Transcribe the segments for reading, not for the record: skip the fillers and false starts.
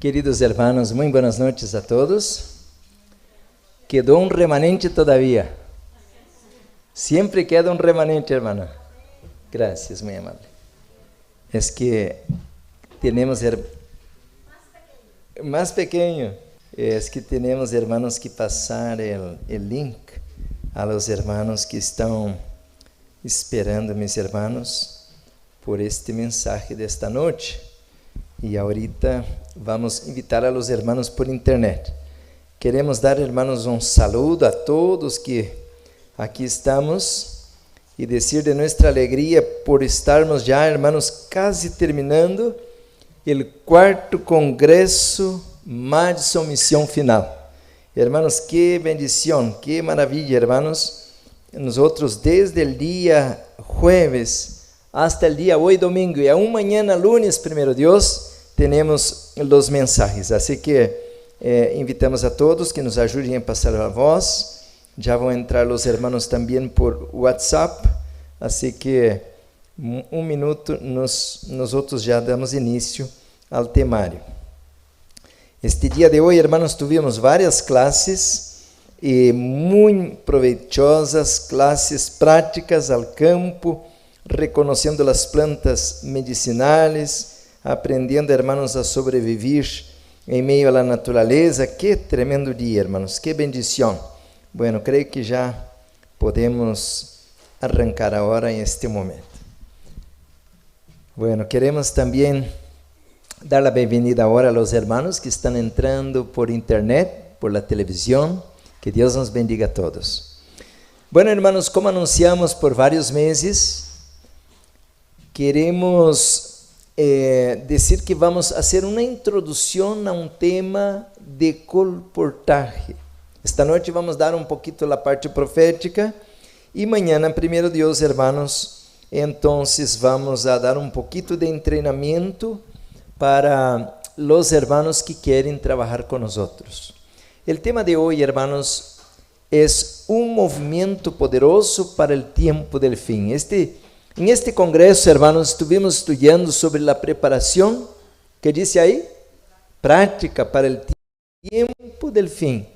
Queridos hermanos, muy buenas noches a todos. Quedó un remanente todavía. Siempre queda un remanente, hermana. Gracias, muy amable. Es que tenemos más pequeño. Es que tenemos, hermanos, que pasar el link a los hermanos que están esperando, mis hermanos, por este mensaje de esta noche. Y ahorita vamos a invitar a los hermanos por internet. Queremos dar, hermanos, un saludo a todos que aquí estamos y decir de nuestra alegría por estarmos ya, hermanos, casi terminando el 4º Congreso Madison Misión Final. Hermanos, qué bendición, qué maravilla, hermanos. Nosotros desde el día jueves hasta el día hoy domingo y aún mañana lunes, primero Dios, tenemos los mensajes. Así que invitamos a todos que nos ayuden a pasar a voz. Ya van a entrar los hermanos también por WhatsApp. Así que un minuto nosotros ya damos inicio al temario. Este día de hoy, hermanos, tuvimos varias clases muy provechosas, clases prácticas al campo, reconociendo las plantas medicinales, aprendiendo, hermanos, a sobrevivir en medio a la naturaleza. Qué tremendo día, hermanos, qué bendición. Bueno, creo que ya podemos arrancar ahora en este momento. Bueno, queremos también dar la bienvenida ahora a los hermanos que están entrando por internet, por la televisión. Que Dios nos bendiga a todos. Bueno, hermanos, como anunciamos por varios meses, queremos decir que vamos a hacer una introducción a un tema de colportaje. Esta noche vamos a dar un poquito la parte profética y mañana, primero Dios, hermanos, entonces vamos a dar un poquito de entrenamiento para los hermanos que quieren trabajar con nosotros. El tema de hoy, hermanos, es un movimiento poderoso para el tiempo del fin. En este congreso, hermanos, estuvimos estudiando sobre la preparación, ¿qué dice ahí? Práctica para el tiempo del fin.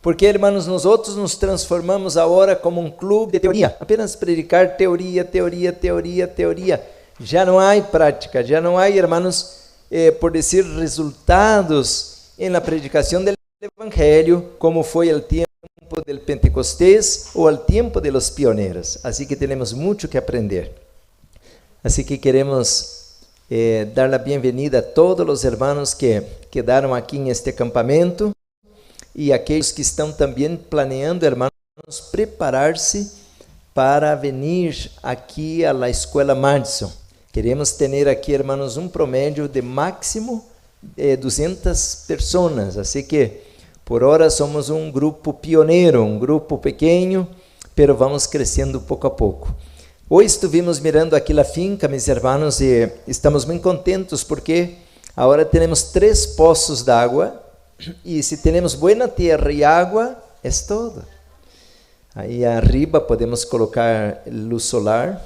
Porque, hermanos, nosotros nos transformamos ahora como un club de teoría. Apenas predicar teoría, teoría, teoría, teoría. Ya no hay práctica, ya no hay, hermanos, por decir, resultados en la predicación del Evangelio, como fue el tiempo del Pentecostés o al tiempo de los pioneros. Así que tenemos mucho que aprender. Así que queremos dar la bienvenida a todos los hermanos que quedaron aquí en este campamento y aquellos que están también planeando, hermanos, prepararse para venir aquí a la Escuela Madison. Queremos tener aquí, hermanos, un promedio de máximo 200 personas. Así que por ahora somos un grupo pionero, un grupo pequeño, pero vamos creciendo poco a poco. Hoy estuvimos mirando aquí la finca, mis hermanos, y estamos muy contentos porque ahora tenemos 3 pozos de agua y si tenemos buena tierra y agua, es todo. Ahí arriba podemos colocar luz solar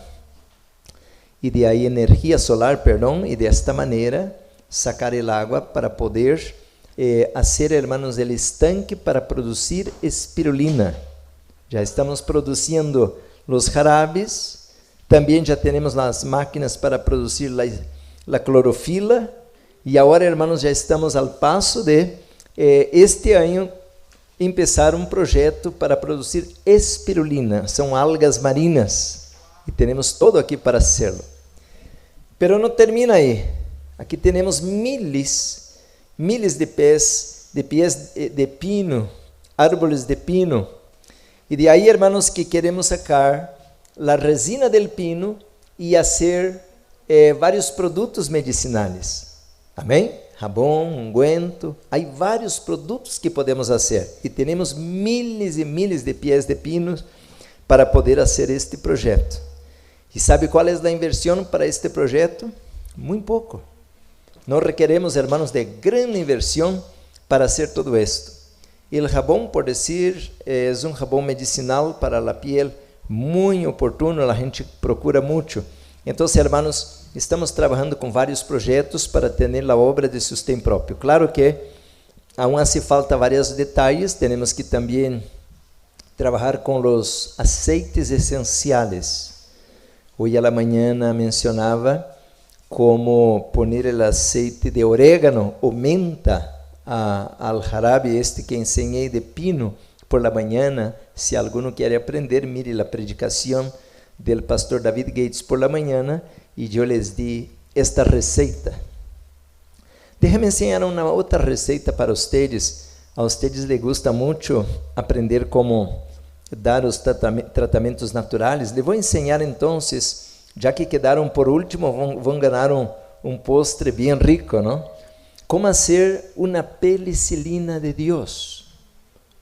y de ahí energía solar, perdón, y de esta manera sacar el agua para poder hacer, hermanos, el estanque para producir espirulina. Ya estamos produciendo los jarabes, también ya tenemos las máquinas para producir la clorofila y ahora, hermanos, ya estamos al paso de este año empezar un proyecto para producir espirulina. Son algas marinas y tenemos todo aquí para hacerlo. Pero no termina ahí. Aquí tenemos miles de pies de pino, árboles de pino. Y de ahí, hermanos, que queremos sacar la resina del pino y hacer varios productos medicinales. Amém? Jabón, ungüento. Hay vários produtos que podemos hacer. E temos miles e miles de pies de pinos para poder hacer este projeto. E sabe qual é a inversión para este projeto? Muito pouco. No requeremos, hermanos, de gran inversión para hacer todo esto. El jabón, por decir, es un jabón medicinal para la piel muy oportuno, la gente procura mucho. Então, hermanos, estamos trabalhando com vários projetos para ter a obra de sustento próprio. Claro que aún hace falta vários detalhes, temos que também trabalhar com os aceites essenciais. Hoje a la mañana mencionava como poner o aceite de orégano ou menta al jarabe este que ensinei de pino por la mañana. Se alguno quer aprender, mire a predicação del pastor David Gates por la mañana e eu les di esta receita. Déjame ensinar uma outra receita para vocês. A vocês les gusta muito aprender como dar os tratamentos naturais. Les vou ensinar então, já que quedaram por último, vão ganhar um postre bem rico, não? Como fazer uma penicilina de Deus,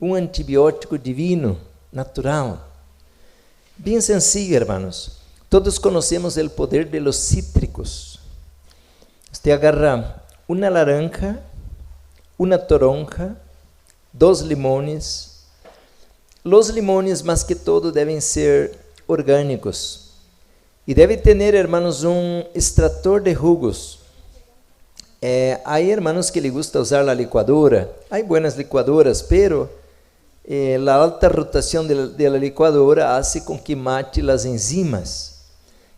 um antibiótico divino, natural. Bem sencillo, hermanos. Todos conhecemos o poder de los cítricos. Você agarra uma laranja, uma toronja, 2 limones. Los limones, más que todo, devem ser orgânicos. E deve ter, hermanos, um extrator de jugos. Há hermanos que les gusta usar a licuadora. Há buenas licuadoras, pero a alta rotação de la licuadora hace com que mate as enzimas.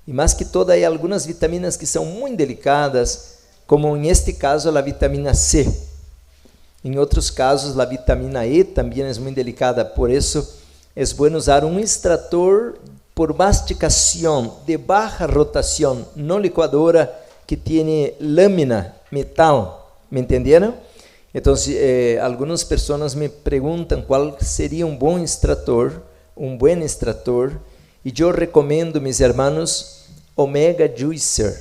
E mais que todo, há algumas vitaminas que são muito delicadas, como em este caso a vitamina C. Em outros casos, a vitamina E também é muito delicada, por isso é bom usar um extrator por masticação de baixa rotação, não licuadora que tem lâmina, metal, ¿me entenderam? Então, algumas pessoas me perguntam qual seria um bom extrator, e eu recomendo, meus irmãos, Omega Juicer.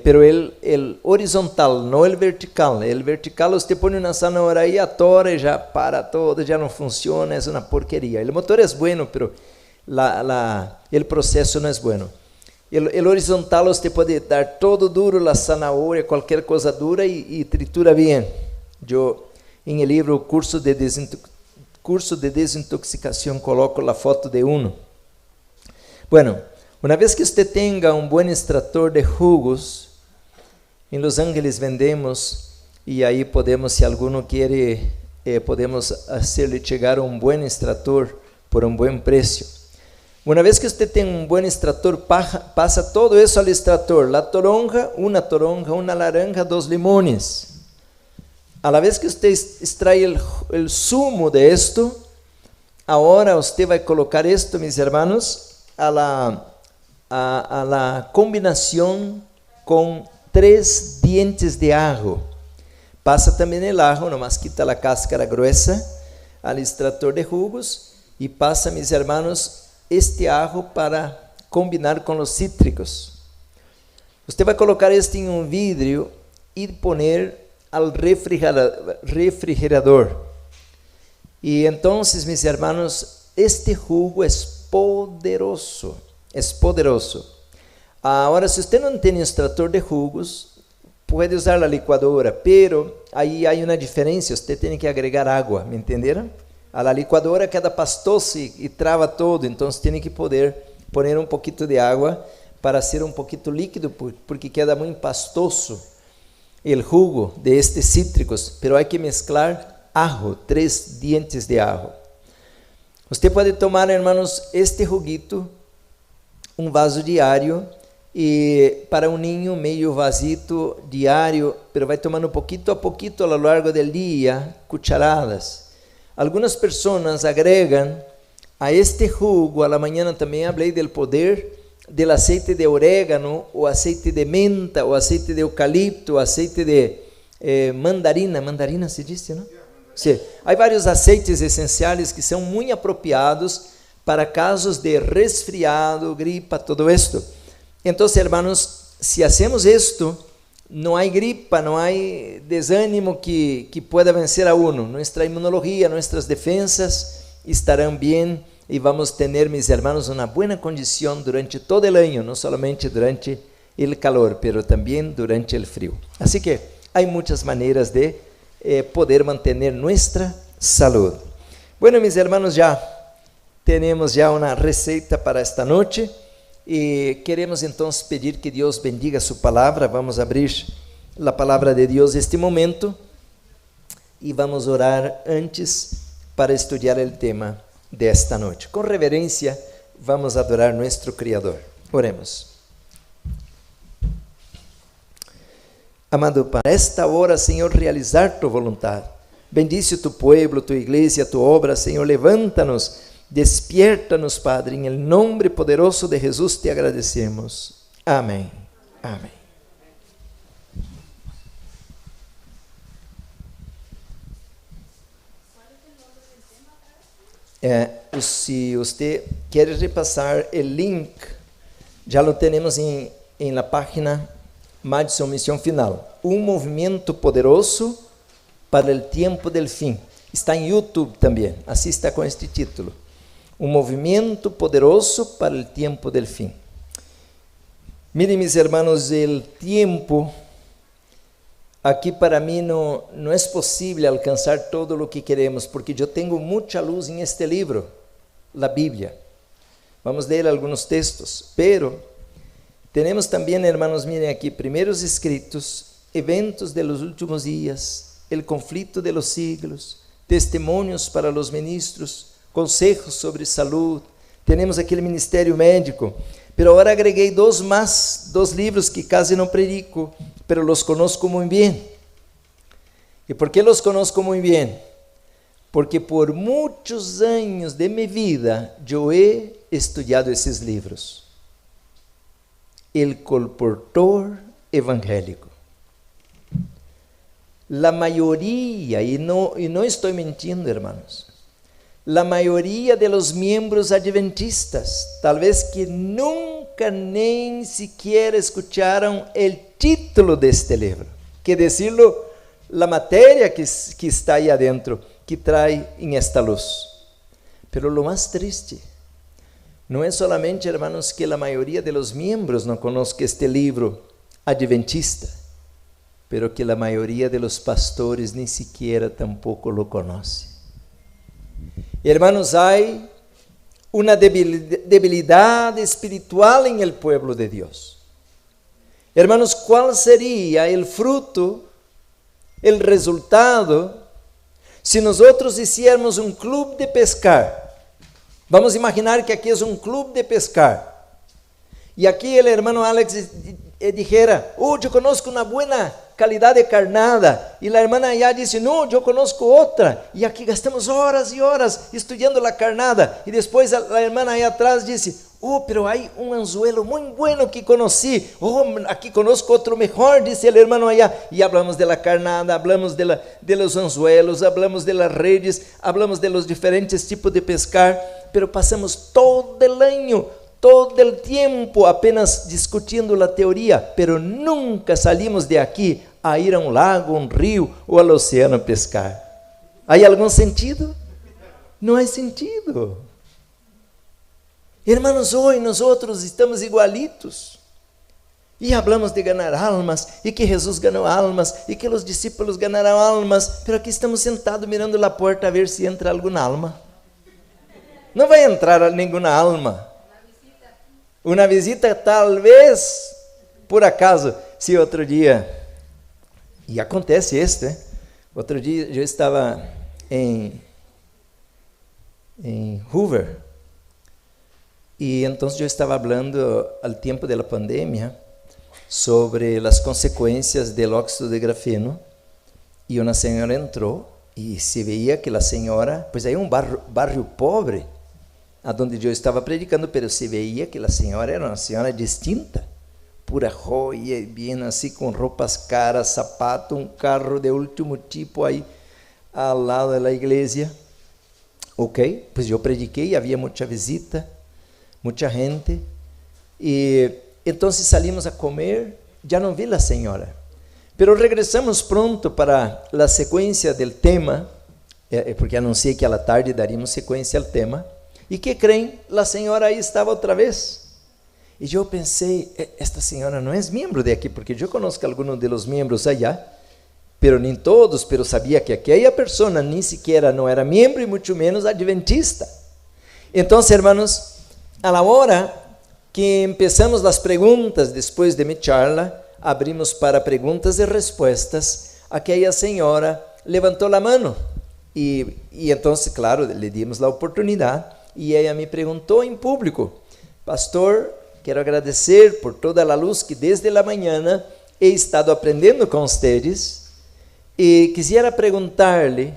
Pero el horizontal, não el vertical. El vertical, você põe uma zanahoria aí, atora e já para todo, já não funciona, é uma porqueria. O motor é bueno, pero o processo não é bueno. El horizontal, você pode dar todo duro, a zanahoria, qualquer coisa dura e tritura bem. Eu, em el livro Curso de Desintoxicação, coloco a foto de um. Bueno, uma vez que você tenha um bom extrator de jugos, em Los Ángeles vendemos, e aí podemos, se alguno quer, podemos fazer-lhe chegar um bom extrator por um bom preço. Uma vez que você tem um bom extrator, passa todo isso ao extrator, uma toronja, uma laranja, 2 limones. A la vez que você extrai o sumo de esto, agora você vai colocar esto, meus hermanos, a la combinação com 3 dientes de ajo. Passa também o ajo, nomás quita a cáscara gruesa al extrator de jugos e passa, meus hermanos, este ajo para combinar com os cítricos. Você vai colocar este em um vidro e poner al refrigerador. E então, meus hermanos, este jugo é poderoso. Agora, se você não tem extrator de jugos, pode usar a licuadora, pero aí há uma diferença, você tem que agregar água, me entenderam? A la licuadora queda pastoso e trava todo, então você tem que poder poner um pouquinho de água para ser um pouquinho líquido, porque queda muito pastoso o jugo de estes cítricos, pero há que mezclar ajo, 3 dientes de ajo. Você pode tomar, hermanos, este juguito, um vaso diário, e para um ninho meio vasito diário, pero vai tomando pouquinho a pouquinho ao longo do dia, cucharadas. Algumas pessoas agregam a este jugo, a la mañana também falei do poder do aceite de orégano, o aceite de menta, o aceite de eucalipto, o aceite de mandarina se diz, não? Sim. Há vários aceites essenciais que são muito apropriados para casos de resfriado, gripa, todo esto. Então, hermanos, se hacemos esto, não há gripa, não há desânimo que pueda vencer a uno. Nossa imunologia, nossas defensas estarão bem e vamos ter, meus hermanos, uma boa condição durante todo o ano, não somente durante o calor, pero também durante o frio. Assim que há muitas maneiras de poder manter nossa saúde. Bueno, meus hermanos, já Temos já uma receita para esta noite e queremos então pedir que Deus bendiga sua palavra. Vamos abrir a palavra de Deus neste momento e vamos orar antes para estudar o tema desta noite. Com reverência, vamos adorar nosso Criador. Oremos. Amado Pai, esta hora, Senhor, realizar tu vontade. Bendice tu pueblo, tu igreja, tu obra, Senhor, levanta-nos, despierta-nos, Padre, em nome poderoso de Jesus te agradecemos. Amém. Amém. Se você quer repassar o link, já lo temos em la página Madison Missão Final. Um movimento poderoso para o tempo del fim. Está em YouTube também. Assista com este título. Um movimento poderoso para o tempo del fim. Miren, mis hermanos, o tempo aqui para mim não é possível alcançar todo o que queremos, porque eu tenho muita luz em este livro, a Bíblia. Vamos ler alguns textos, pero temos também, hermanos, miren aqui, primeiros escritos, eventos de los últimos dias, el conflito de los siglos, testemunhos para los ministros, consejos sobre salud. Temos aquele ministério médico, pero agora agreguei dois livros que quase não predico, pero los conozco muy bien. ¿Y por qué los conozco muy bien? Porque por muitos anos de minha vida eu he estudado esses livros. El colportor evangélico. La mayoría, y no estoy mintiendo, hermanos, la mayoría de los miembros adventistas, tal vez que nunca nem siquiera escucharon el título de este livro, que decirlo, la materia que está aí adentro, que trae en esta luz. Pero lo más triste, não é solamente, hermanos, que a maioria de los miembros não conozca este livro adventista, pero que a maioria de los pastores nem siquiera tampoco lo conoce. Hermanos, há uma debilidade espiritual em el pueblo de Deus. Hermanos, qual seria o fruto, o resultado, se nós hiciéramos um clube de pescar? Vamos imaginar que aqui é um clube de pescar. E aqui o hermano Alex dijera, eu conozco uma boa qualidade de carnada. E a irmã allá disse, não, eu conozco outra. E aqui gastamos horas e horas estudando a carnada. E depois a irmã aí atrás disse, pero há um anzuelo muito bueno que conheci. Aqui conosco outro melhor, disse o irmão allá. E hablamos de la carnada, hablamos de los anzuelos, hablamos de las redes, hablamos de los diferentes tipos de pescar. Pero passamos todo o ano, todo o tempo apenas discutindo a teoria, pero nunca salimos de aqui a ir a um lago, um rio ou ao oceano pescar. Há algum sentido? Não há sentido. Hermanos, hoje nós estamos igualitos. E hablamos de ganhar almas, e que Jesus ganhou almas, e que os discípulos ganharam almas, pero aqui estamos sentados mirando a porta a ver se entra alguma alma. Não vai entrar nenhuma alma. Uma visita talvez, por acaso, se outro dia, e acontece outro dia eu estava em Hoover, e então eu estava falando ao tempo da pandemia sobre as consequências do óxido de grafeno, e uma senhora entrou, e se veia que a senhora, pois aí um barrio pobre, aonde eu estava predicando, pero se veia que a senhora era uma senhora distinta, pura joia, bem assim, com roupas caras, sapato, um carro de último tipo aí ao lado da igreja. Ok, pois eu prediquei, havia muita visita, muita gente, e então salimos a comer, já não vi a senhora, pero regressamos pronto para a sequência do tema, porque anunciei que à tarde daríamos sequência ao tema. E que creem? A senhora aí estava outra vez. E eu pensei, esta senhora não é membro de aqui, porque eu conheço alguns dos membros allá, pero nem todos, pero sabia que aquela pessoa nem sequer não era membro e muito menos adventista. Então, hermanos, a la hora que empezamos as perguntas depois de minha charla, abrimos para perguntas e respostas. Aquela senhora levantou a mão e então, claro, lhe dimos a oportunidade e ela me perguntou em público: pastor, quero agradecer por toda a luz que desde a manhã he estado aprendendo com vocês e quisiera perguntar-lhe,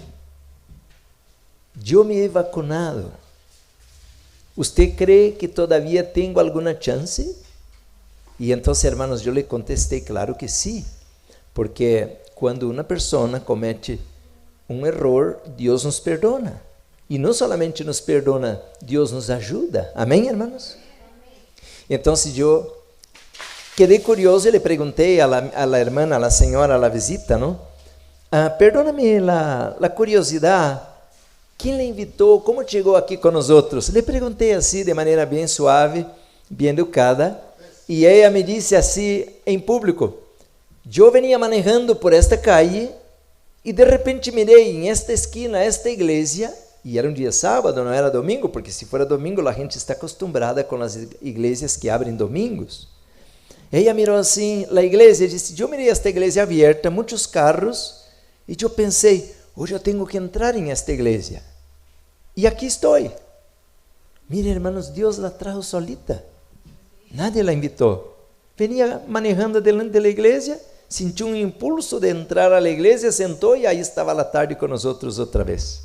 eu me he vacunado, ¿usted cree que todavía tengo alguna chance? E então, hermanos, eu lhe contestei, claro que sim, porque quando uma pessoa comete error, Deus nos perdona. E não somente nos perdona, Deus nos ajuda. Amém, hermanos? Então, eu quedei curioso e le perguntei a la hermana, a la senhora, a la visita, ¿no? Perdóname la curiosidade, quem lhe invitou, como chegou aqui com nós outros? Le perguntei assim, de maneira bem suave, bem educada, e ela me disse assim, em público: eu venia manejando por esta calle, e de repente mirei em esta esquina, esta igreja, e era um dia sábado, não era domingo, porque se for domingo, a gente está acostumada com as igrejas que abrem domingos. Ela mirou assim, a igreja, e disse: eu mirei esta igreja aberta, muitos carros, e eu pensei, hoje eu tenho que entrar em esta igreja. E aqui estou. Mire, hermanos, Deus la trajo solita. Nadie la invitou. Venia manejando delante da igreja, sentiu um impulso de entrar à igreja, sentou e aí estava a tarde com nós outros outra vez.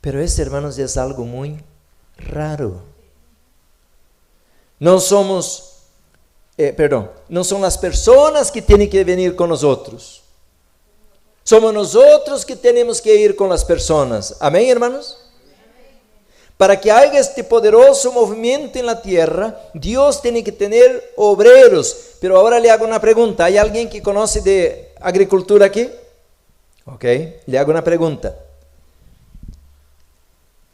Pero isso, hermanos, é algo muito raro. Não somos, não são as pessoas que têm que vir com nós outros. Somos nós outros que temos que ir com as pessoas. Amém, hermanos? Para que haja este poderoso movimento na terra, Deus tem que ter obreiros. Pero agora lhe hago uma pergunta. ¿Hay alguém que conhece de agricultura aqui? Ok, lhe hago uma pergunta.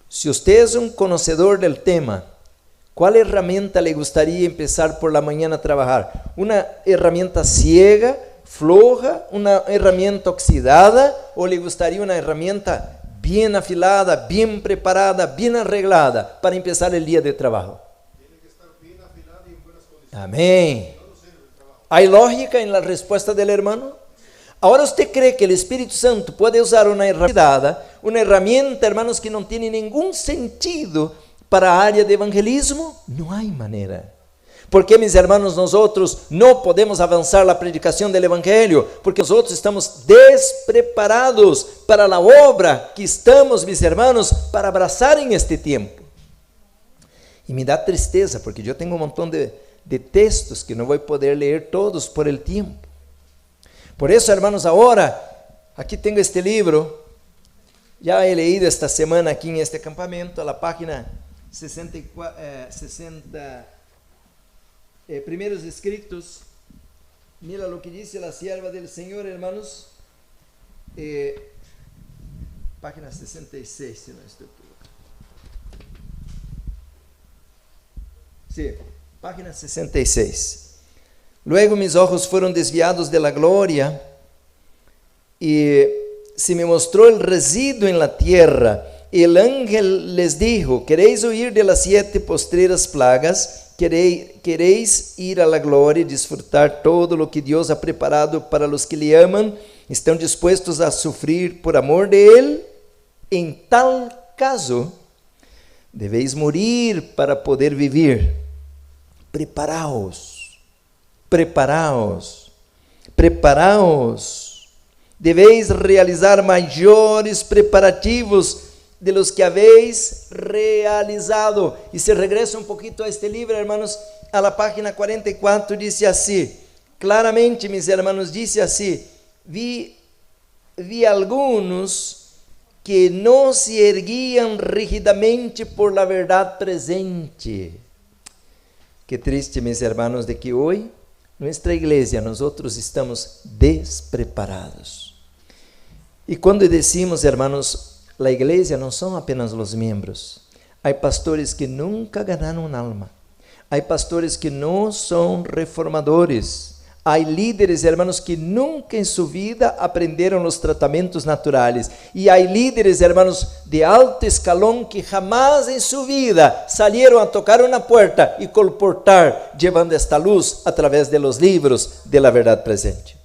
Se você é um conhecedor del tema, qual herramienta le gustaría empezar por la mañana a trabajar? ¿Una herramienta ciega, floja, una herramienta oxidada, o le gustaría una herramienta bien afilada, bien preparada, bien arreglada para empezar el día de trabajo? Tiene que estar bien afilada y en buenas condiciones. Amén. ¿Hay lógica en la respuesta del hermano? Ahora usted cree que el Espíritu Santo puede usar una herramienta, hermanos, que no tiene ningún sentido para a área de evangelismo? Não há maneira. Porque, mis hermanos, nosotros não podemos avançar a predicação do evangelho, porque nosotros estamos despreparados para a obra que estamos, mis hermanos, para abraçar em este tempo. E me dá tristeza, porque eu tenho um montão de textos que não vou poder ler todos por el tempo. Por isso, hermanos, agora, aqui tenho este livro, já he leído esta semana aqui em este acampamento, a la página 60, primeiros escritos. Mira lo que dice la sierva del Señor, hermanos, página 66, si no estoy equivocado. Sí, página 66. Luego mis ojos fueron desviados de la gloria y se me mostró el residuo en la tierra. El ángel les dijo: ¿queréis huir de las 7 postreras plagas? ¿Queréis ir a la gloria y disfrutar todo lo que Dios ha preparado para los que le aman? ¿Están dispuestos a sufrir por amor de Él? En tal caso, debéis morir para poder vivir. Preparaos. Preparaos, preparaos, debéis realizar maiores preparativos de los que habéis realizado. E se regresa um pouquinho a este livro, hermanos, a la página 44, dice assim, claramente, mis hermanos, dice assim: vi algunos que não se erguían rígidamente por la verdad presente. Que triste, mis hermanos, de que hoje nuestra igreja, nosotros estamos despreparados. E quando decimos, hermanos, la igreja não são apenas os membros. Há pastores que nunca ganaram alma. Há pastores que não são reformadores. Há líderes, hermanos, que nunca em sua vida aprenderam os tratamentos naturais. E há líderes, hermanos, de alto escalão que jamais em sua vida salieron a tocar uma porta e colportar, levando esta luz através de los livros de la verdade presente.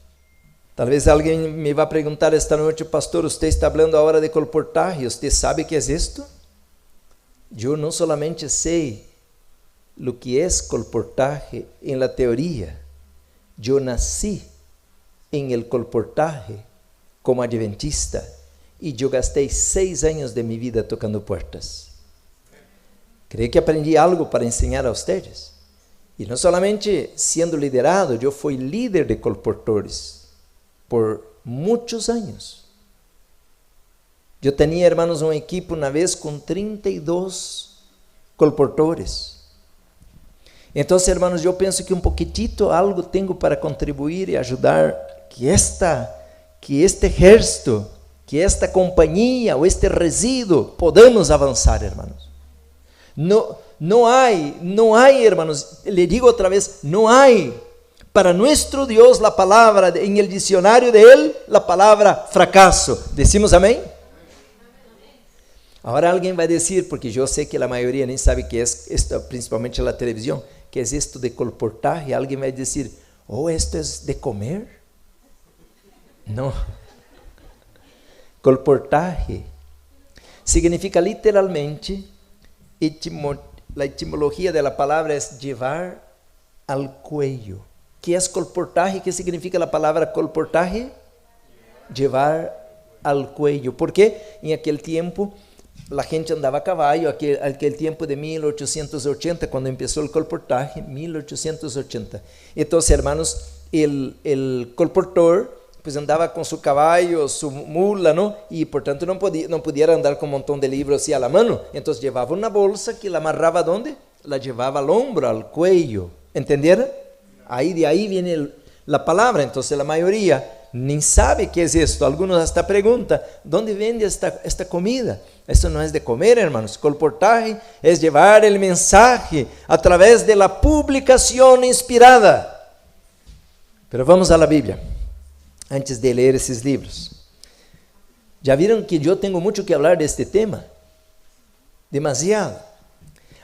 Talvez alguém me vá perguntar esta noite: pastor, você está falando agora de colportaje, ¿usted sabe que é isto? Eu não solamente sei o que é colportaje em la teoria, eu nasci em el colportaje como adventista e eu gastei 6 anos de minha vida tocando portas. Creio que aprendi algo para ensinar a vocês. E não solamente sendo liderado, eu fui líder de colportores por muitos anos. Eu tinha, hermanos, uma equipe uma vez com 32 colportores. Então, hermanos, eu penso que um pouquitito algo tenho para contribuir e ajudar que este exército, que esta companhia ou este resíduo podamos avançar, hermanos. Não há, hermanos, le digo outra vez, não há para nosso Deus a palavra em el dicionário de Él, a palavra fracasso. Decimos amém? Agora alguém vai dizer, porque eu sei que a maioria nem sabe que é isto, principalmente na televisão, que é isto de colportaje. Alguém vai dizer: oh, isto é de comer? Não. Colportaje significa literalmente, a etimologia da palavra é llevar al cuello. Que é colportaje? Que significa a palavra colportaje? Llevar al cuello. Porque em aquele tempo a gente andava a caballo, aquele tempo de 1880, quando começou o colportaje, 1880. Então, hermanos, el colportor pues andava com seu caballo, sua mula, ¿no? E, portanto, não podia andar com um montão de livros assim a la mano. Então, levava uma bolsa que la amarrava ¿dónde? La llevava al hombro, al cuello. ¿Entenderam? De aí vem a palavra. Então, a maioria nem sabe que é isto. Alguns hasta perguntam: ¿dónde vende esta comida? Esto não é de comer, hermanos. Colportaje é levar o mensaje a través de la publicação inspirada. Pero vamos a la Bíblia, antes de ler esses livros. Já viram que eu tenho muito que falar deste tema? Demasiado.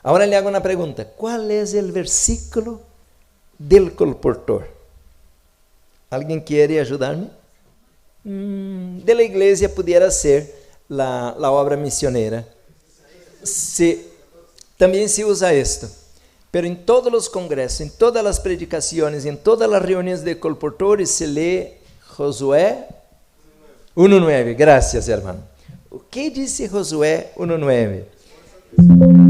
Agora lhe hago uma pergunta: qual é o versículo del colportor? Alguém quer ajudar-me? De la igreja pudiera ser la obra misionera. Também se usa esto, pero em todos os congressos, em todas as predicações, em todas as reuniões de colportores se lê Josué 1:9. Gracias, hermano. O que disse Josué 1:9?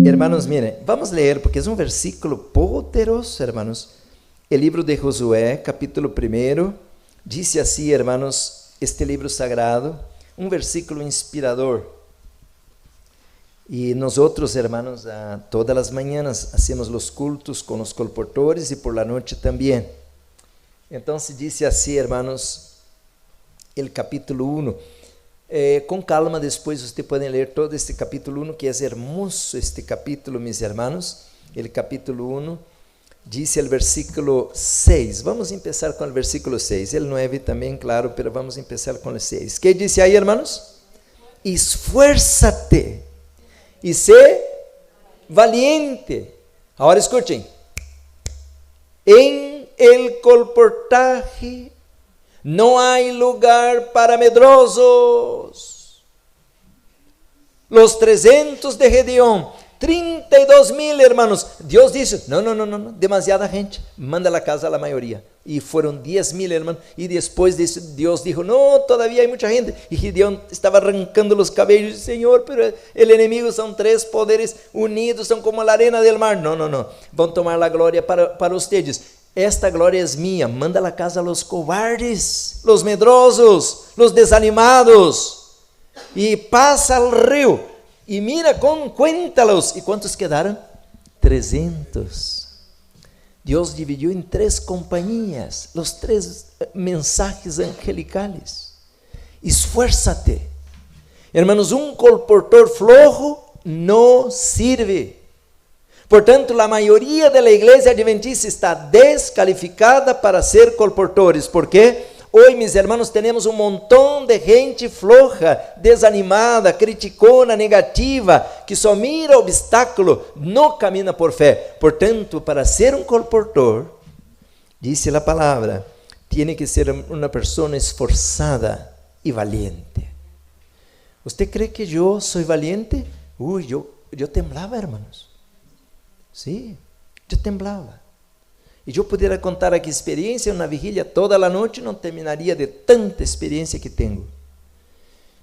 Hermanos, miren, vamos ler porque é um versículo poderoso, hermanos. O livro de Josué, capítulo 1, diz assim, hermanos, este livro sagrado, um versículo inspirador. E nós outros, hermanos, todas as manhãs hacemos os cultos com os colportores e por la noite também. Então se diz assim, hermanos, o capítulo 1. Com calma, depois vocês podem ler todo este capítulo 1, que é hermoso este capítulo, mis hermanos. O capítulo 1 diz o versículo 6. Vamos começar com o versículo 6. O 9 também, claro, mas vamos começar com o 6. Que diz aí, hermanos? Esfuérzate e sé valiente. Agora escutem. En el colportaje não há lugar para medrosos. Los 300 de Gedeón, 32,000, hermanos. Deus disse: não, demasiada gente, manda a casa a la maioria. E foram 10,000, hermanos. E depois disso, Deus disse: não, todavía hay muita gente. E Gedeón estava arrancando os cabelos. Senhor, pero el enemigo são 3 poderes unidos, são como a arena del mar. Não, vão tomar a glória para ustedes. Esta glória é minha. Manda a casa a los cobardes, los medrosos, los desanimados. E passa al rio. E mira, cuéntalos. E quantos quedaram? 300. Deus dividiu em 3 companhias, os 3 mensajes angelicales. Esfuérzate. Hermanos, um colportor flojo não sirve. Portanto, a maioria da igreja adventista está descalificada para ser colportores. ¿Por quê? Hoy, mis hermanos, temos um montão de gente floja, desanimada, criticona, negativa, que só mira obstáculo, não camina por fé. Portanto, para ser um colportor, dice a palavra, tiene que ser uma pessoa esforçada e valiente. ¿Usted cree que eu sou valiente? Eu temblava, hermanos. Sim, eu temblava. E eu pudiera contar aqui experiência, uma vigília toda a noite, não terminaria de tanta experiência que tenho.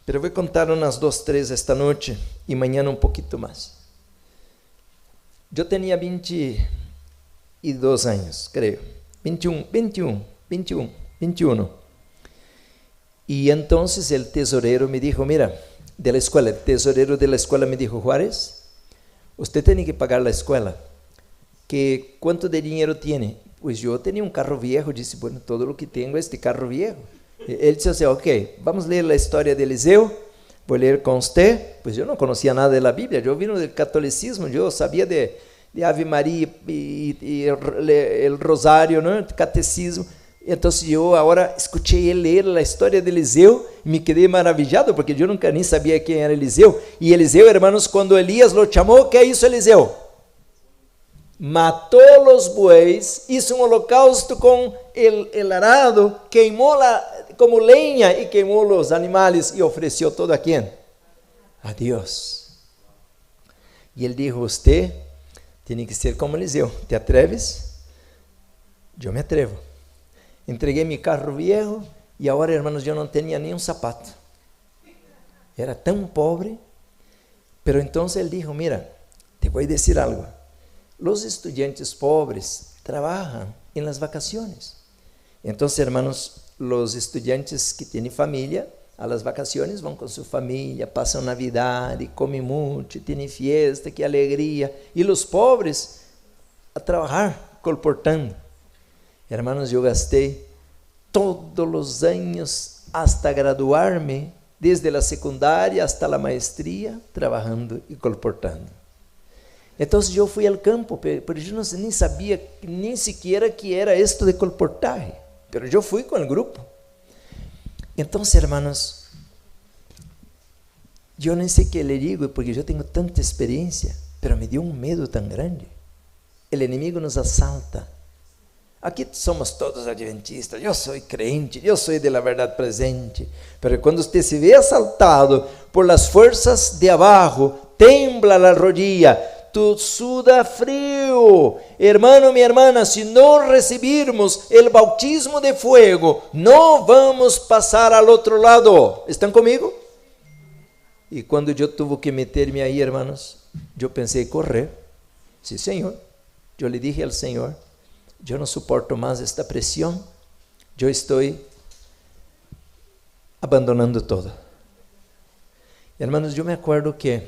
Pero vou contar umas 2, 3 esta noite e amanhã um pouquinho mais. Eu tinha 22 anos, creio. 21. E então o tesoreiro me dijo, mira, de la escuela, el tesorero de la escuela me dijo, Juárez, usted tiene que pagar la escuela. Que ¿cuánto de dinero tiene? Pues yo tenía un carro viejo, disse, bueno, todo lo que tengo es este carro viejo. Él disse assim, ok, vamos a leer la historia de Eliseo, voy a leer con usted. Pues yo no conocía nada de la Biblia, yo vino del catolicismo, yo sabía de Ave María y el rosario, ¿no? El catecismo. Entonces yo ahora escuché él leer la historia de Eliseo y me quedé maravillado porque yo nunca ni sabía quién era Eliseo. Y Eliseo, hermanos, cuando Elías lo llamó, ¿qué hizo Eliseo? Matou los bueyes, hizo un holocausto con el arado, queimó como leña y queimó los animales y ofreció todo a quién? A Dios. Y él dijo, usted tiene que ser como Eliseo. ¿Te atreves? Yo me atrevo. Entreguei mi carro viejo e agora, hermanos, eu não tinha nem um sapato. Era tão pobre. Pero entonces ele dijo, mira, te voy a decir algo. Los estudiantes pobres trabajan en las vacaciones. Entonces, hermanos, los estudiantes que tienen familia, a las vacaciones van con su familia, pasan Navidad, y comen mucho, tienen fiesta, qué alegría. Y los pobres a trabajar, colportando. Hermanos, eu gastei todos os anos hasta graduarme, desde a secundária hasta a maestria, trabalhando e colportando. Então, eu fui ao campo, pero eu nem sabia nem sequer que era isto de colportaje, pero eu fui com o grupo. Então, hermanos, eu nem sei o que lhe digo, porque eu tenho tanta experiência, pero me deu um medo tão grande. O inimigo nos assalta. Aqui somos todos adventistas, eu sou crente, eu sou de la verdade presente, pero quando você se vê assaltado por las fuerzas de abajo, tembla la rodilla, tu suda frío. Hermano, minha hermana, se não recibirmos o bautismo de fuego, não vamos passar ao outro lado. ¿Estão comigo? E quando eu tive que meter-me aí, hermanos, eu pensei correr. Sí, Senhor. Eu lhe dije ao Senhor, eu não suporto mais esta pressão, eu estou abandonando todo. Hermanos, eu me acordo que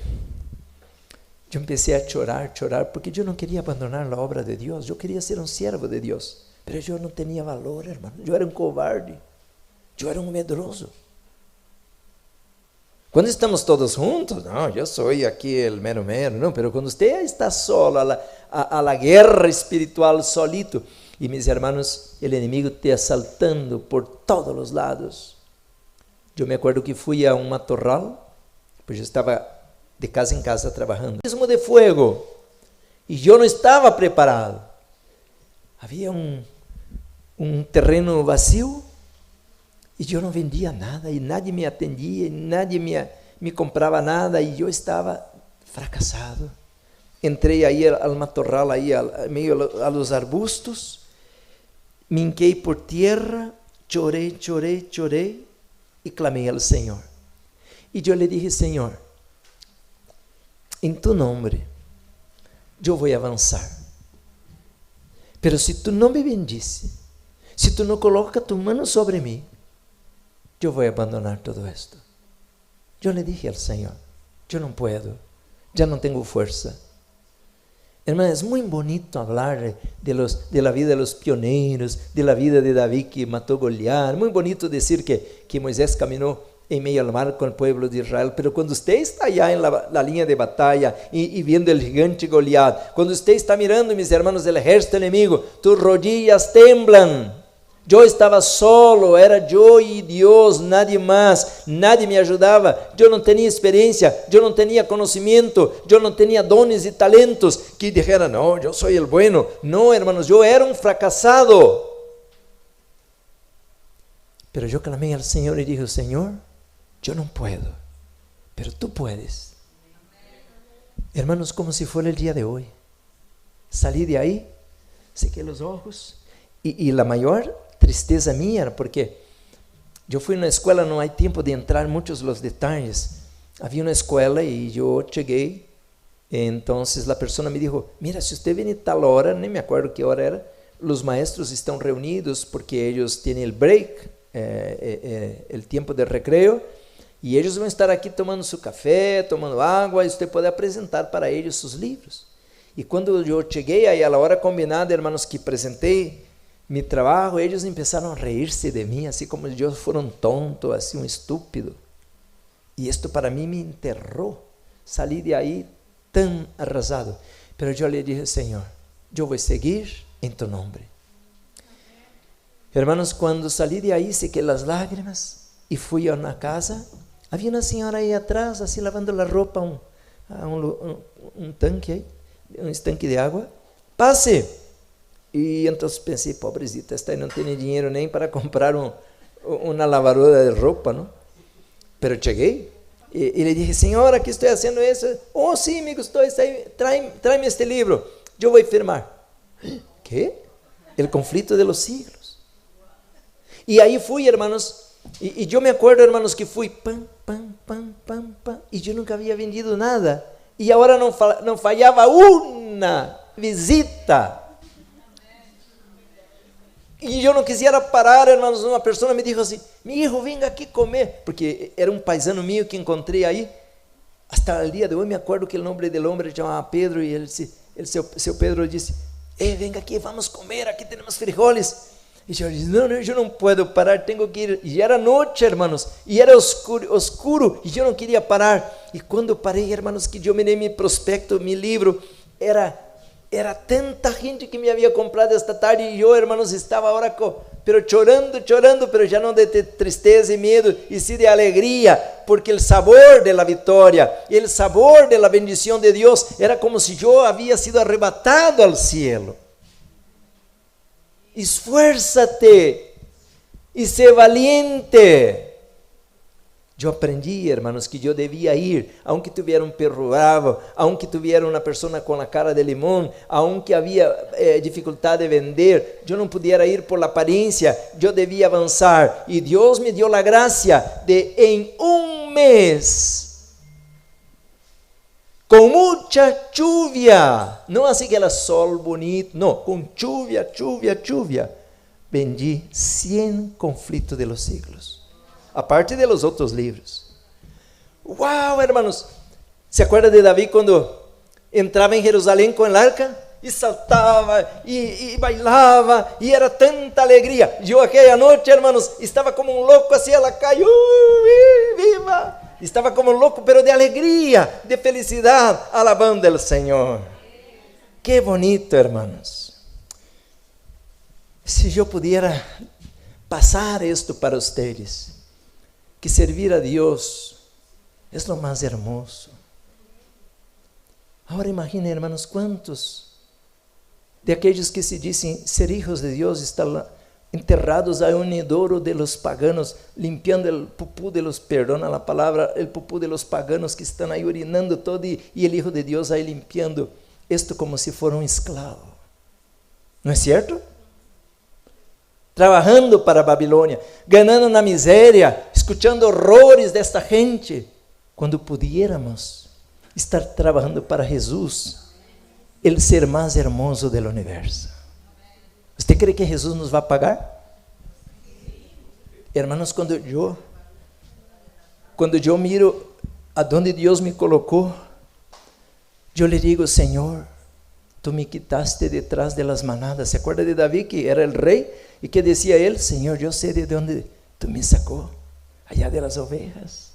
eu comecei a chorar, porque eu não queria abandonar a obra de Deus, eu queria ser um servo de Deus, mas eu não tinha valor, hermano, eu era um covarde, eu era um medroso. Quando estamos todos juntos, não, eu sou aqui o mero, não, mas quando você está solo, a la guerra espiritual solito, e meus irmãos, o inimigo te assaltando por todos os lados. Eu me acordo que fui a um matorral, pois eu estava de casa em casa trabalhando. Bautismo de fogo, e eu não estava preparado. Havia um terreno vazio, e eu não vendia nada, e nadie me atendia, e nadie me comprava nada, e eu estava fracassado. Entrei aí ao matorral, aí meio a los arbustos, me hinquei por tierra, chorei e clamei ao Senhor. E eu lhe dije, Senhor, em tu nome, eu vou avançar. Pero se tu não me bendice, se tu não coloca tu mano sobre mim, eu vou abandonar todo esto. Eu lhe dije ao Senhor, eu não puedo, já não tenho força. Hermano, es muy bonito hablar de la vida de los pioneros, de la vida de David que mató Goliat. Muy bonito decir que Moisés caminó en medio del mar con el pueblo de Israel, pero cuando usted está allá en la línea de batalla y viendo el gigante Goliat, cuando usted está mirando, mis hermanos, el ejército enemigo, tus rodillas temblan. Yo estaba solo, era yo y Dios, nadie más, nadie me ayudaba, yo no tenía experiencia, yo no tenía conocimiento, yo no tenía dones y talentos que dijeran, no, yo soy el bueno. No, hermanos, yo era un fracasado. Pero yo clamé al Señor y dije, Señor, yo no puedo, pero tú puedes. Hermanos, como si fuera el día de hoy. Salí de ahí, sequé los ojos y la mayor tristeza mía, porque yo fui a una escuela, no hay tiempo de entrar en muchos los detalles. Había una escuela y yo llegué, entonces la persona me dijo, mira, si usted viene tal hora, ni me acuerdo qué hora era, los maestros están reunidos porque ellos tienen el break, el tiempo de recreo, y ellos van a estar aquí tomando su café, tomando agua, y usted puede presentar para ellos sus libros. Y cuando yo llegué ahí a la hora combinada, hermanos, que presenté mi trabajo, ellos empezaron a reírse de mí, así como si yo fuera un tonto, así un estúpido. Y esto para mí me enterró. Salí de ahí tan arrasado. Pero yo le dije, Señor, yo voy a seguir en tu nombre. Hermanos, cuando salí de ahí, sequé las lágrimas y fui a una casa. Había una señora ahí atrás, así lavando la ropa, un tanque ahí, un estanque de agua. Pase. E então pensei, pobrecita, esta aí não tem dinheiro nem para comprar uma lavadora de roupa, não? Pero cheguei e le dije, senhora, que estou fazendo isso? Oh, sim, amigo, estou aí, tráeme este livro, eu vou firmar. ¿Qué? El conflito de los siglos. E aí fui, hermanos, e eu me acuerdo, hermanos, que fui, pam, e eu nunca havia vendido nada, e agora não falhava uma visita. E eu não quisera parar, hermanos. Uma pessoa me disse assim, meu hijo, venga aqui comer, porque era um paisano meu que encontrei aí. Hasta o dia de hoje me acuerdo que o nome do homem se chamava Pedro, e ele seu Pedro disse, venga aqui, vamos comer, aqui temos frijoles. E eu disse, não, eu não posso parar, tenho que ir. E era noite, hermanos, e era oscuro, e eu não queria parar. E quando parei, hermanos, que eu mirei meu prospecto, meu livro, era tanta gente que me havia comprado esta tarde, e eu, hermanos, estava agora pero chorando, pero já não de tristeza e medo, e sim de alegria, porque o sabor da vitória, e o sabor da bendição de Deus, era como se eu havia sido arrebatado ao cielo. Esfuérzate e sé valiente. Eu aprendi, hermanos, que eu devia ir, aunque tuviera um perro bravo, aunque tuviera uma pessoa com a cara de limão, aunque havia dificuldade de vender, eu não pudiera ir por la aparência, eu devia avançar. E Deus me deu a graça de, em um mês, com muita lluvia, não assim que era sol bonito, não, com lluvia, vendi 100 conflitos de los siglos. Aparte de los outros livros. Uau, hermanos, ¿se acuerda de David quando entrava em Jerusalém com o arca? E saltava, e bailava, e era tanta alegria. Eu aquela noite, hermanos, estava como um louco, assim, ela caiu, viva! Estava como um louco, pero de alegria, de felicidade, alabando ao Senhor. Que bonito, hermanos. Se eu pudiera passar isto para vocês, que servir a Deus é o mais hermoso. Agora imagine, hermanos, quantos de aqueles que se dizem ser hijos de Deus estão enterrados a un inodoro de los paganos, limpiando el pupú de los, perdona la palabra, el pupú de los paganos que estão aí urinando todo, e el Hijo de Deus aí limpiando esto como se fosse um esclavo. Não é certo? Trabajando para a Babilônia, ganhando na miséria, escutando horrores desta gente, quando pudiéramos estar trabalhando para Jesus, el ser mais hermoso do universo. Você crê que Jesus nos vai pagar? Hermanos, quando eu miro aonde Deus me colocou, eu lhe digo, Senhor, tu me quitaste detrás de las manadas. ¿Se acuerda de David, que era el rey, y que decía él, Señor, yo sé de dónde tú me sacó? allá de las ovejas.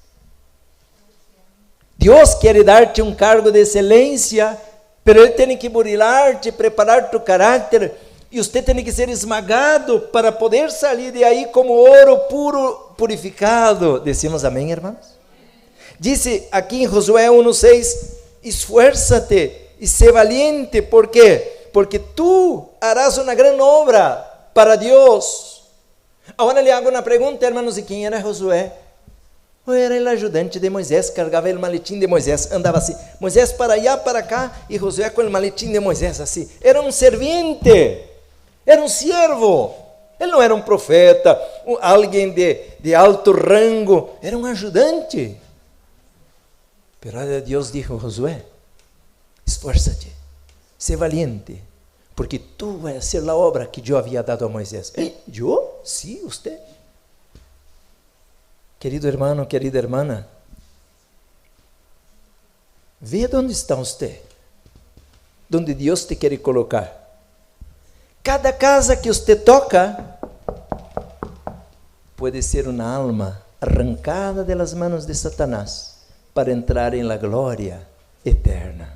Dios quiere darte un cargo de excelencia, pero Él tiene que burilarte, preparar tu carácter, y usted tiene que ser esmagado para poder salir de ahí como oro puro, purificado. Decimos amén, hermanos. Dice aquí en Josué 1:6, esfuérzate y sé valiente. ¿Por qué? Porque tú harás una gran obra para Dios. Ahora le hago una pregunta, hermanos, ¿de quién era Josué? Era el ayudante de Moisés, cargaba el maletín de Moisés, andava assim, Moisés para allá, para acá, y Josué con el maletín de Moisés así. Era un serviente, era un siervo. Él no era un profeta, alguien de alto rango, era un ayudante. Pero Dios dijo, Josué, esfuérzate, sé valiente, porque tú vas a hacer la obra que yo había dado a Moisés. ¿Yo? Sí, usted. Querido hermano, querida hermana, ve dónde está usted, donde Dios te quiere colocar. Cada casa que usted toca puede ser una alma arrancada de las manos de Satanás para entrar en la gloria eterna.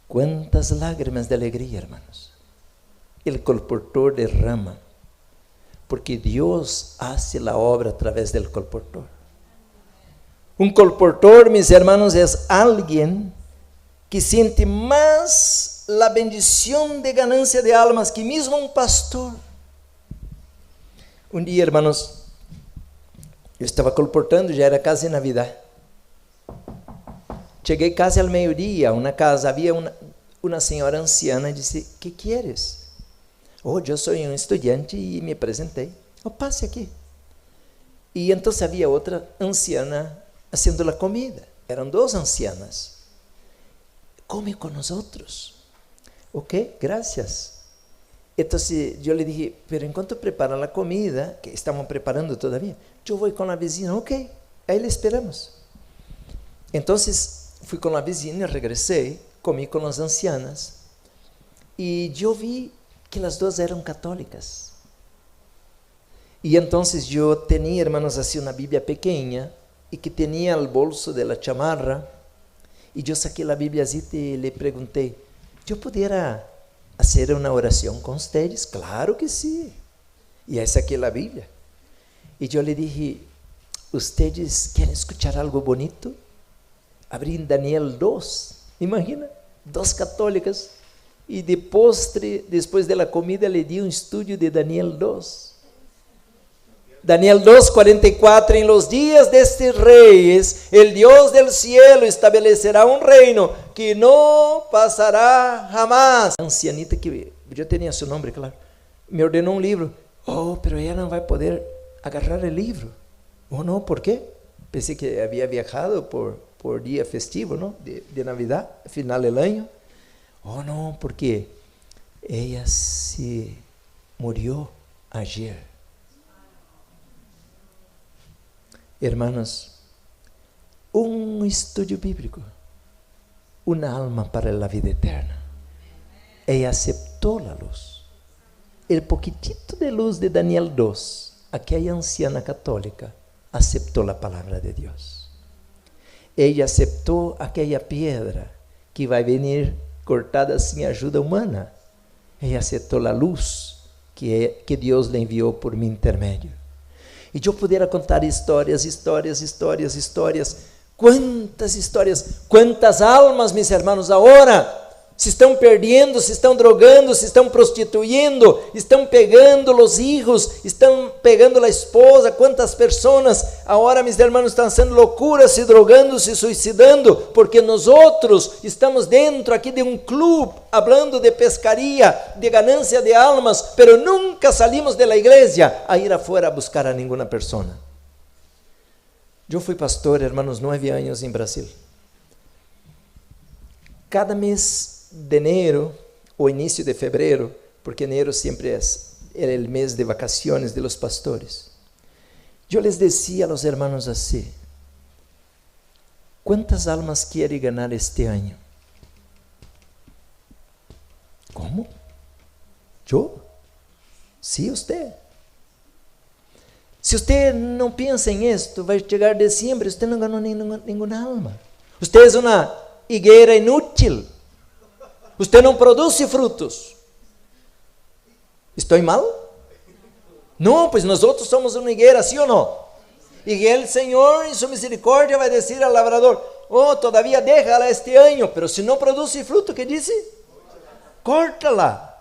Cuántas lágrimas de alegría, hermanos, el colportor derrama, porque Dios hace la obra a través del colportor. Un colportor, mis hermanos, es alguien que siente más la bendición de ganancia de almas que mismo un pastor. Un día, hermanos, yo estaba colportando, ya era casi Navidad. Cheguei casi al mediodía a una casa, había una señora anciana y dice, ¿qué quieres? Oh, yo soy un estudiante y me presenté. Oh, pase aquí. Y entonces había otra anciana haciendo la comida. Eran dos ancianas. Come con nosotros. Ok, gracias. Entonces yo le dije, pero en cuanto preparan la comida, que estamos preparando todavía, yo voy con la vecina. Ok, ahí le esperamos. Entonces fui con la vecina, regresé, comí con las ancianas y yo vi que las dos eran católicas. Y entonces yo tenía, hermanos, así una Biblia pequeña y que tenía el bolso de la chamarra, y yo saqué la Biblia así y le pregunté, ¿yo pudiera hacer una oración con ustedes? Claro que sí. Y ahí saqué la Biblia. Y yo le dije, ¿ustedes quieren escuchar algo bonito? Abrí en Daniel 2, imagina, dos católicas, y de postre, después de la comida, le di un estudio de Daniel 2. Daniel 2:44, en los días de estos reyes, el Dios del cielo establecerá un reino que no pasará jamás. La ancianita, que yo tenía su nombre, claro, me ordenó un libro. Oh, pero ella no va a poder agarrar el libro. Oh, no, ¿por qué? Pensé que había viajado por día festivo, ¿no? De Navidad, final del año. Oh, no, porque ella se murió ayer. Hermanos, un estudio bíblico, una alma para la vida eterna. Ella aceptó la luz. El poquitito de luz de Daniel 2, aquella anciana católica aceptó la palabra de Dios. Ella aceptó aquella piedra que iba a venir cortada sin ayuda humana. Ella aceptó la luz que Dios le envió por mi intermedio. E eu pudiera contar histórias. Quantas histórias, quantas almas, meus irmãos, agora se estão perdendo, se estão drogando, se estão prostituindo, estão pegando os filhos, estão pegando a esposa. Quantas pessoas agora, meus irmãos, estão sendo loucuras, se drogando, se suicidando, porque nós outros estamos dentro aqui de um clube, hablando de pescaria, de ganancia de almas, pero nunca salimos de la igreja a ir afuera a buscar a nenhuma pessoa. Eu fui pastor, hermanos, 9 anos em Brasil. Cada mês de enero o início de febrero, porque enero sempre é o mês de vacaciones de los pastores, eu les decía a los hermanos assim: ¿cuántas almas quiere ganar este año? ¿Cómo? ¿Yo? Sí, usted. Se você não pensa em isto, vai chegar dezembro, você não ganhou nenhuma alma. Você é uma higuera inútil. Você não produz frutos. Estou mal? Não, pois nós outros somos uma higuera, sim ou não? E el Senhor, em sua misericórdia, vai dizer ao lavrador: oh, todavía déjala este ano, pero se não produz fruto, que disse? Córtala.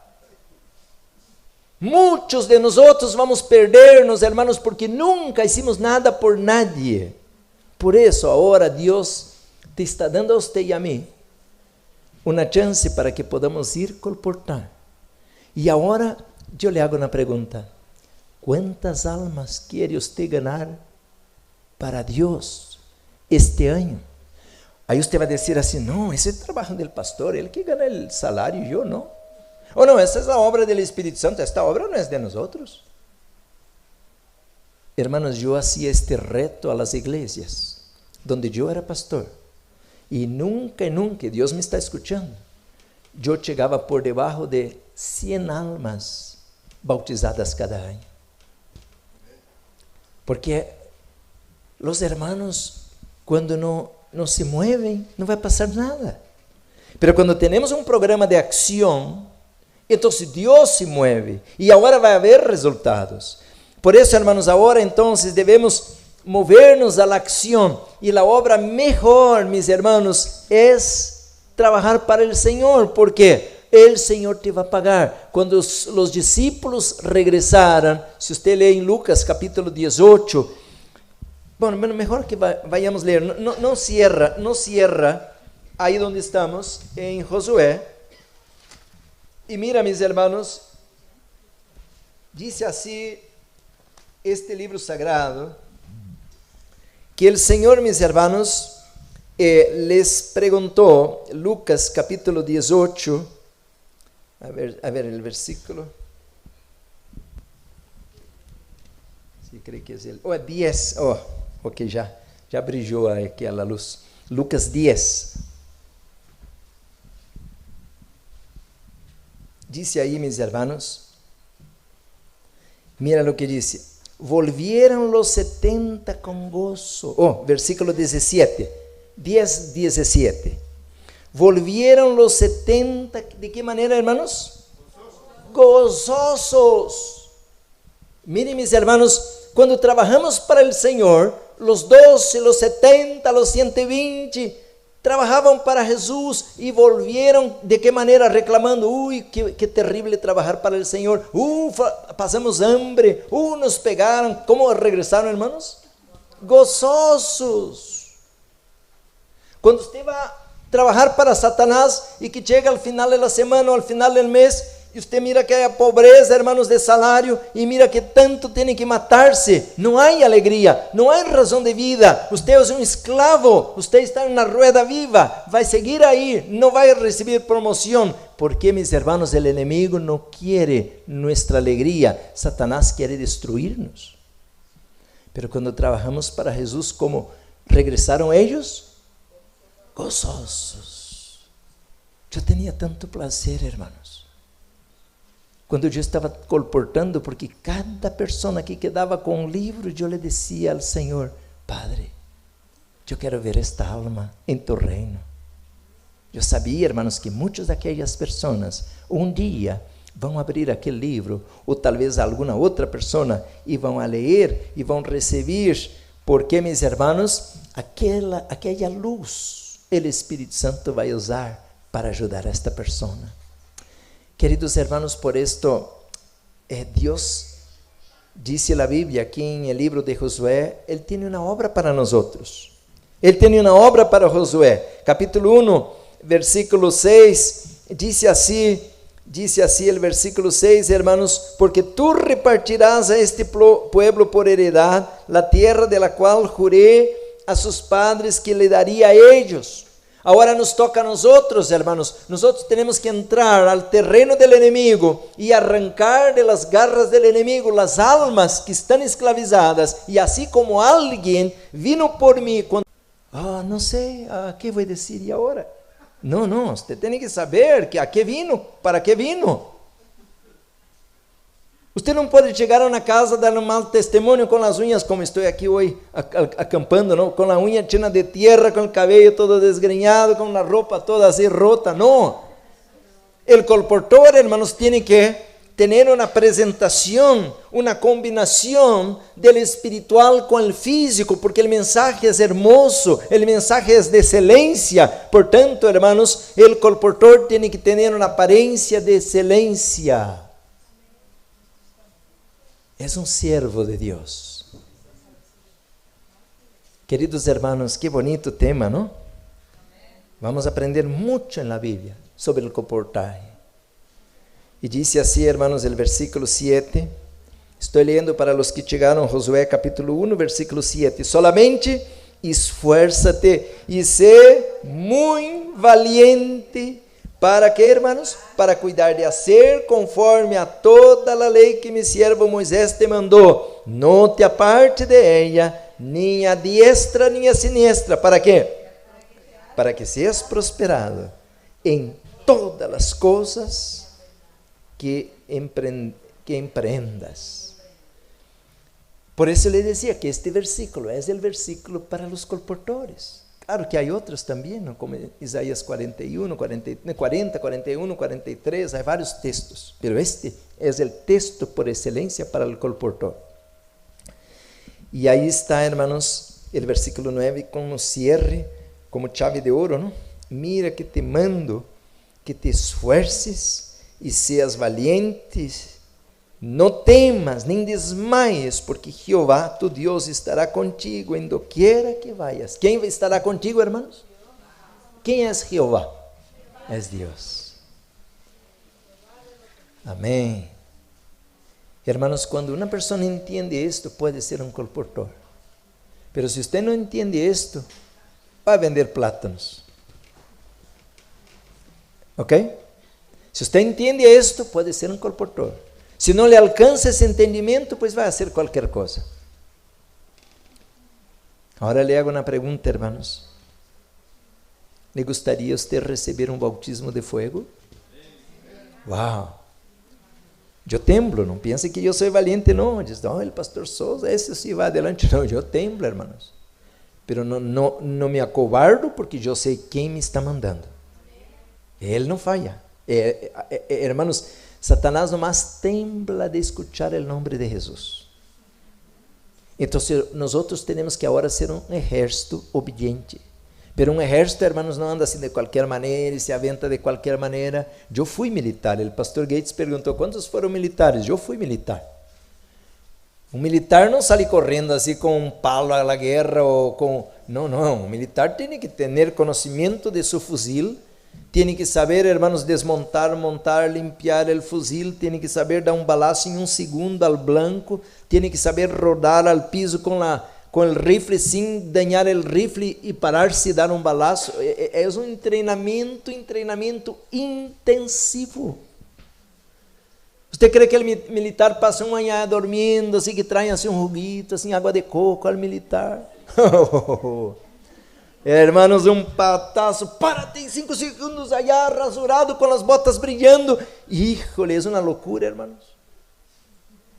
Muitos de nós outros vamos perder-nos, hermanos, porque nunca hicimos nada por nadie. Por isso, agora Deus te está dando a você e a mim uma chance para que podamos ir colportar. E agora, eu lhe hago uma pergunta: quantas almas quer você ganhar para Deus este ano? Aí você vai dizer assim: não, esse é o trabalho do pastor, ele que ganha o salário e eu não. Ou não, essa é a obra do Espírito Santo, esta obra não é de nós outros. Hermanos, eu hacía este reto a las iglesias, donde eu era pastor, e nunca, Deus me está escuchando, eu chegava por debaixo de 100 almas bautizadas cada ano. Porque os hermanos, quando não se movem, não vai passar nada. Mas quando temos um programa de acção, então Deus se move e agora vai haver resultados. Por isso, hermanos, agora então devemos movernos a la acción y la obra mejor, mis hermanos, es trabajar para el Señor, porque el Señor te va a pagar. Cuando los discípulos regresaran, si usted lee en Lucas capítulo 18, bueno, mejor que vayamos a leer, no cierra ahí donde estamos, en Josué. Y mira, mis hermanos, dice así este libro sagrado, que el Señor, mis hermanos, les preguntó, Lucas capítulo 18, a ver el versículo, si cree que es el, 10, ok, ya brilló aquí a la luz, Lucas 10, dice ahí, mis hermanos, mira lo que dice: volvieron los 70 con gozo. Versículo 17. 10:17. Volvieron los 70, ¿de qué manera, hermanos? Gozosos. Miren, mis hermanos, cuando trabajamos para el Señor, los 12, los 70, los 120, trabajaban para Jesús y volvieron, ¿de qué manera? Reclamando: uy, qué terrible trabajar para el Señor, pasamos hambre, nos pegaron. ¿Cómo regresaron, hermanos? Gozosos. Cuando usted va a trabajar para Satanás y que llega al final de la semana o al final del mes, y usted mira que hay pobreza, hermanos, de salario, y mira que tanto tiene que matarse, no hay alegría, no hay razón de vida, usted es un esclavo, usted está en una rueda viva, va a seguir ahí, no va a recibir promoción, porque, mis hermanos, el enemigo no quiere nuestra alegría, Satanás quiere destruirnos. Pero cuando trabajamos para Jesús, ¿cómo regresaron ellos? Gozosos. Yo tenía tanto placer, hermanos, quando eu estava colportando, porque cada pessoa que quedava com um livro, eu lhe dizia ao Senhor: Padre, eu quero ver esta alma em tu reino. Eu sabia, hermanos, que muitas daquelas pessoas um dia vão abrir aquele livro, ou talvez alguma outra pessoa, e vão a ler e vão receber, porque, meus irmãos, aquela luz, o Espírito Santo vai usar para ajudar esta pessoa. Queridos hermanos, por esto, Dios dice la Biblia aquí en el libro de Josué, Él tiene una obra para nosotros. Él tiene una obra para Josué. Capítulo 1, versículo 6, dice así el versículo 6, hermanos: porque tú repartirás a este pueblo por heredad la tierra de la cual juré a sus padres que le daría a ellos. Agora nos toca a nosotros, hermanos. Nosotros tenemos que entrar al terreno del enemigo y arrancar de las garras del enemigo las almas que están esclavizadas. Y así como alguien vino por mí cuando... no sé, ¿qué voy a decir y ahora? No, usted tiene que saber que a qué vino, para qué vino. Você não pode chegar a uma casa dar um mau testemunho com as unhas, como estou aqui hoje acampando, não? Com a unha cheia de terra, com o cabelo todo desgrenhado, com a roupa toda assim rota. Não. O colportor, hermanos, tem que ter uma apresentação, uma combinação do espiritual com o físico, porque o mensaje é hermoso, o mensaje é de excelência. Portanto, hermanos, o colportor tem que ter uma aparência de excelência. É um servo de Deus. Queridos hermanos, que bonito tema, não? Vamos aprender muito na Bíblia sobre o comportar. E diz assim, hermanos, o versículo 7. Estou lendo para os que chegaram, Josué capítulo 1, versículo 7. Solamente esfuérzate e sé muito valiente. ¿Para qué, hermanos? Para cuidar de hacer conforme a toda a lei que mi siervo Moisés te mandou. No te aparte de ella, ni a diestra ni a siniestra. ¿Para qué? Para que seas prosperado en todas las cosas que emprendas. Por eso le decía que este versículo es el versículo para los colportores. Claro que há outros também, não? Como Isaías 41, 40, 41, 43, há vários textos, mas este é o texto por excelência para o colportor. E aí está, hermanos, o versículo 9 como cierre, como chave de ouro, não? Mira que te mando que te esfuerces e seas valientes, não temas nem desmaies, porque Jeová tu Deus estará contigo em doquiera que vayas. Quem estará contigo, hermanos? Quem é Jeová? É Deus. Amém. Hermanos, quando uma pessoa entende isto, pode ser um colportor. Pero se você não entende isto, vai vender plátanos. Ok? Se você entende isto, pode ser um colportor. Se não lhe alcança esse entendimento, pues vai ser qualquer coisa. Agora lhe hago uma pergunta, hermanos. ¿Le gustaría usted receber um bautismo de fuego? Uau! Eu temblo, não pense que eu sou valiente, não. Diz, não, o pastor Souza, esse sim vai adelante. Não, eu temblo, hermanos. Pero não me acobardo, porque eu sei quem me está mandando. Ele não falha. Hermanos, Satanás nomás tembla de escuchar o nome de Jesus. Então, nós temos que agora ser um exército obediente. Pero um exército, hermanos, não anda assim de qualquer maneira e se aventa de qualquer maneira. Eu fui militar. O pastor Gates perguntou, quantos foram militares? Eu fui militar. Um militar não sai correndo assim com um palo à guerra ou com... Não. Um militar tem que ter conhecimento de seu fuzil. Tem que saber, hermanos, desmontar, montar, limpiar o fuzil, tem que saber dar um balaço em 1 segundo ao blanco, tem que saber rodar ao piso com o rifle sem dañar o rifle e parar-se e dar um balaço. É um treinamento intensivo. Você crê que o militar passa um manhã dormindo, assim que traz assim um juguito, assim água de coco ao militar? Hermanos, um patazo, tem 5 segundos allá, rasurado, com as botas brilhando. Híjole, é uma loucura, hermanos.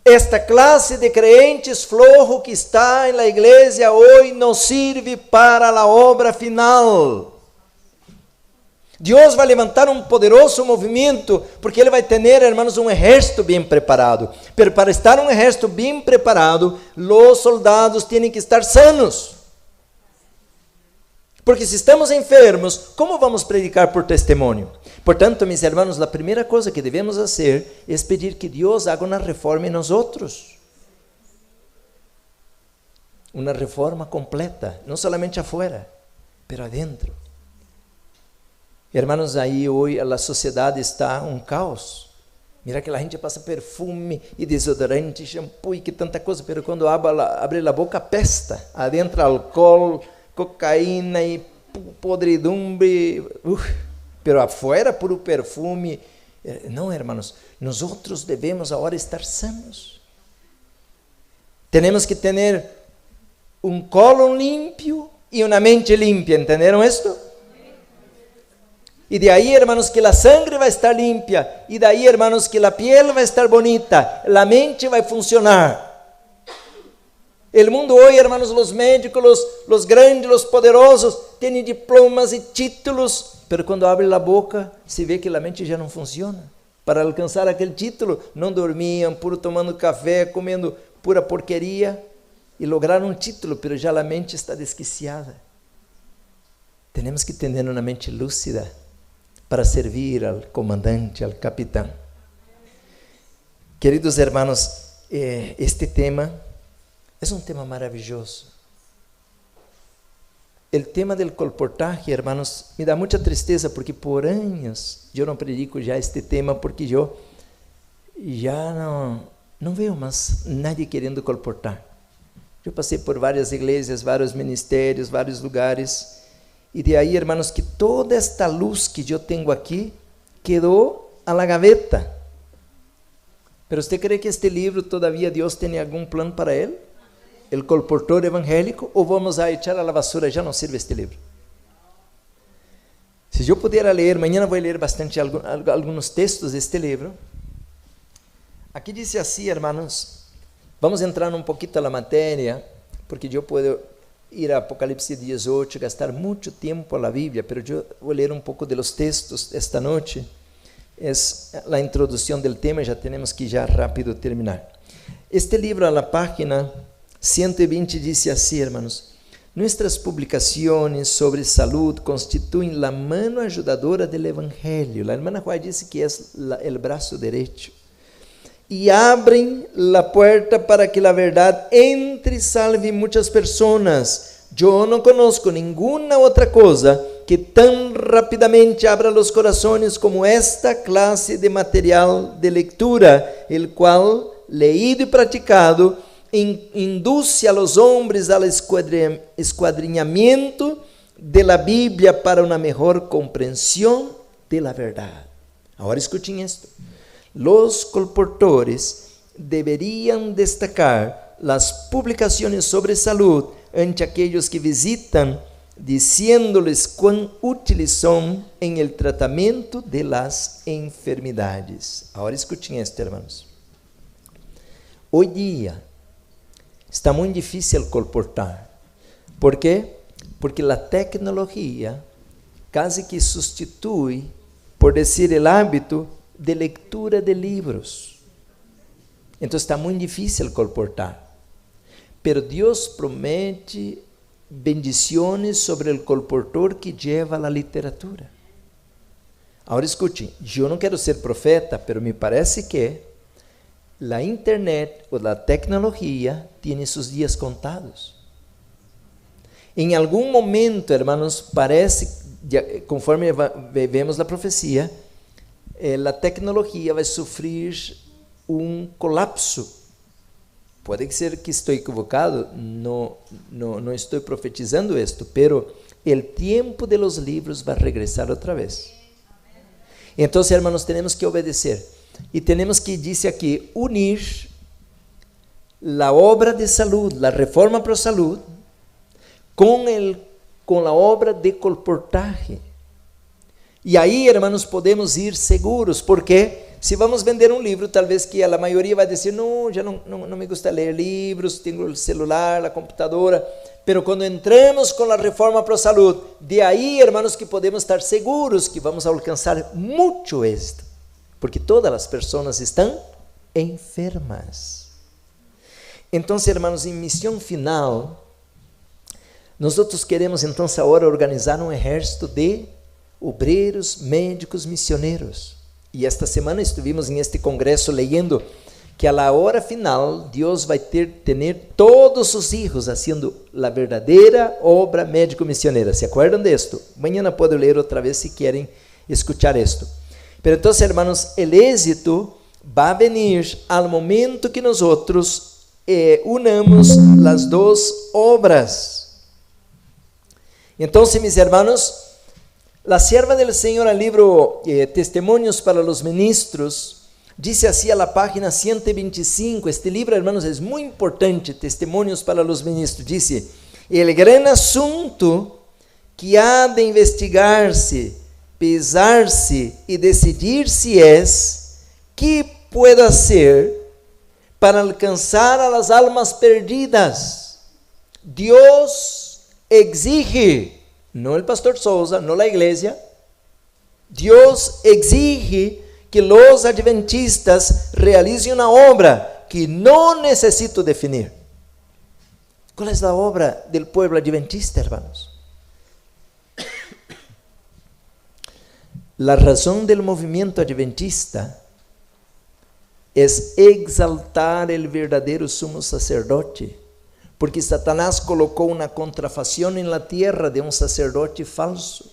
Esta classe de crentes flojo que está na igreja hoje não serve para a obra final. Deus vai levantar um poderoso movimento, porque Ele vai ter, hermanos, um exército bem preparado. Pero para estar um exército bem preparado, os soldados têm que estar sanos. Porque se estamos enfermos, como vamos predicar por testemunho? Portanto, meus irmãos, a primeira coisa que devemos fazer é pedir que Deus haga uma reforma em nós outros. Uma reforma completa, não somente afuera, mas adentro. Hermanos, aí hoje a sociedade está um caos. Mira que a gente passa perfume e desodorante, shampoo e que tanta coisa, mas quando abre a boca, pesta. Adentro álcool, cocaína e podridumbre, pero afuera puro perfume. Não, hermanos, nós outros devemos agora estar sanos. Temos que ter um colo limpio e uma mente limpia, entenderam isto? Y de ahí, hermanos, que la sangre va a estar limpia. Y de ahí, hermanos, que la piel va a estar bonita. La mente va a funcionar. El mundo hoy, hermanos, los médicos, los grandes, los poderosos, tienen diplomas y títulos, pero cuando abre la boca, se ve que la mente ya no funciona. Para alcanzar aquel título, no dormían, puro tomando café, comiendo pura porquería, y lograron un título, pero ya la mente está desquiciada. Tenemos que tener una mente lúcida para servir al comandante, al capitán. Queridos hermanos, este tema es un tema maravilloso. El tema del colportaje, hermanos, me da mucha tristeza porque por años yo no predico ya este tema porque yo ya no veo más nadie queriendo colportar. Eu passei por várias igrejas, vários ministérios, vários lugares, e de aí, hermanos, que toda esta luz que eu tenho aqui quedou a la gaveta. Pero ¿usted cree que este livro todavía Deus tem algum plano para ele? El colportor evangélico, ou vamos a echar a la basura? Já não serve este livro. Se eu puder ler, amanhã vou ler bastante alguns textos deste livro. Aqui diz assim, hermanos, vamos entrar um pouquinho na matéria, porque eu posso ir a Apocalipse 18, gastar muito tempo na Bíblia, mas eu vou ler um pouco dos textos esta noite. É a introdução do tema, já temos que já rápido terminar. Este livro, na página 120, diz assim, hermanos: nuestras publicaciones sobre salud constituyen la mano ayudadora del Evangelio. La hermana Juárez dice que es el brazo derecho. Y abren la puerta para que la verdad entre y salve muchas personas. Yo no conozco ninguna otra cosa que tan rápidamente abra los corazones como esta clase de material de lectura, el cual, leído y practicado, induce a los hombres al escuadrinamiento de la Biblia para una mejor comprensión de la verdad. Ahora escuchen esto. Los colportores deberían destacar las publicaciones sobre salud ante aquellos que visitan, diciéndoles cuán útiles son en el tratamiento de las enfermedades. Ahora escuchen esto, hermanos. Hoy día está muito difícil colportar. Por quê? Porque a tecnologia quase que substitui, por dizer, o hábito de leitura de livros. Então está muito difícil colportar. Pero Deus promete bendições sobre o colportor que leva a literatura. Agora escutem, eu não quero ser profeta, pero me parece que la internet o la tecnología tiene sus días contados. En algún momento, hermanos, parece, conforme vemos la profecía, la tecnología va a sufrir un colapso. Puede ser que estoy equivocado, no estoy profetizando esto, pero el tiempo de los libros va a regresar otra vez. Entonces, hermanos, tenemos que obedecer. E temos que, dice aqui, unir a obra de saúde, a reforma para a saúde, com a obra de colportaje. E aí, hermanos, podemos ir seguros, porque se vamos vender um livro, talvez que a maioria vai dizer, não, já não me gusta ler livros, tenho o celular, a computadora, pero quando entramos com a reforma para a saúde, de aí, hermanos, que podemos estar seguros que vamos alcançar muito êxito. Porque todas as pessoas estão enfermas. Então, hermanos, em missão final, nós queremos então agora organizar um exército de obreiros, médicos, missioneiros. E esta semana estivemos em este congresso leyendo que a la hora final Deus vai ter todos os hijos haciendo a verdadeira obra médico-missioneira. ¿Se acuerdan de esto? Mañana puedo ler outra vez se querem escuchar esto. Pero entonces, hermanos, el éxito va a venir al momento que nosotros unamos las dos obras. Entonces, mis hermanos, la sierva del Señor, al libro Testimonios para los Ministros, dice así a la página 125, este libro, hermanos, es muy importante, Testimonios para los Ministros, dice, el gran asunto que ha de investigarse pesar-se e decidir si es que pueda hacer para alcanzar a las almas perdidas. Dios exige, no el pastor Souza, no la iglesia, Dios exige que los adventistas realicen una obra que no necesito definir. ¿Cuál es la obra del pueblo adventista, hermanos? La razón del movimiento adventista es exaltar el verdadero sumo sacerdote, porque Satanás colocó una contrafación en la tierra de un sacerdote falso.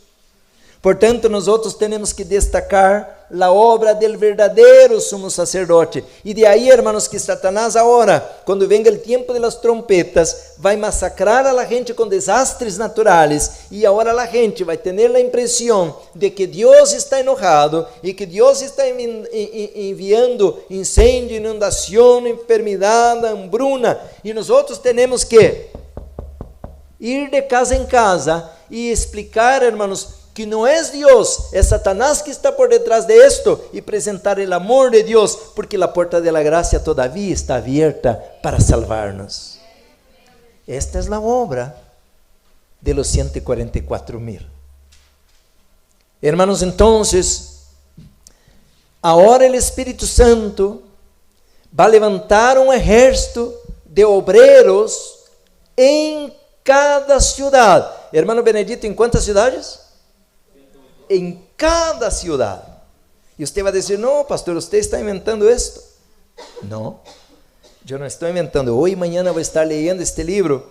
Portanto, nós outros temos que destacar a obra del verdadeiro sumo sacerdote. E de aí, hermanos, que Satanás agora, quando venga o tempo de las trompetas, vai massacrar a la gente com desastres naturales. E agora a gente vai ter a impressão de que Deus está enojado e que Deus está enviando incêndio, inundação, enfermidade, hambruna. E nós outros temos que ir de casa em casa e explicar, hermanos, que não é Deus, é Satanás que está por detrás de esto, e apresentar o amor de Deus, porque a porta de la gracia todavía está aberta para salvar-nos. Esta é a obra de los 144,000. Hermanos, entonces, agora o Espírito Santo vai levantar um exército de obreros em cada cidade. Hermano Benedito, em quantas cidades? Em cada cidade. E você vai dizer, não, pastor, você está inventando isto. Não, eu não estou inventando. Hoje e amanhã vou estar lendo este livro,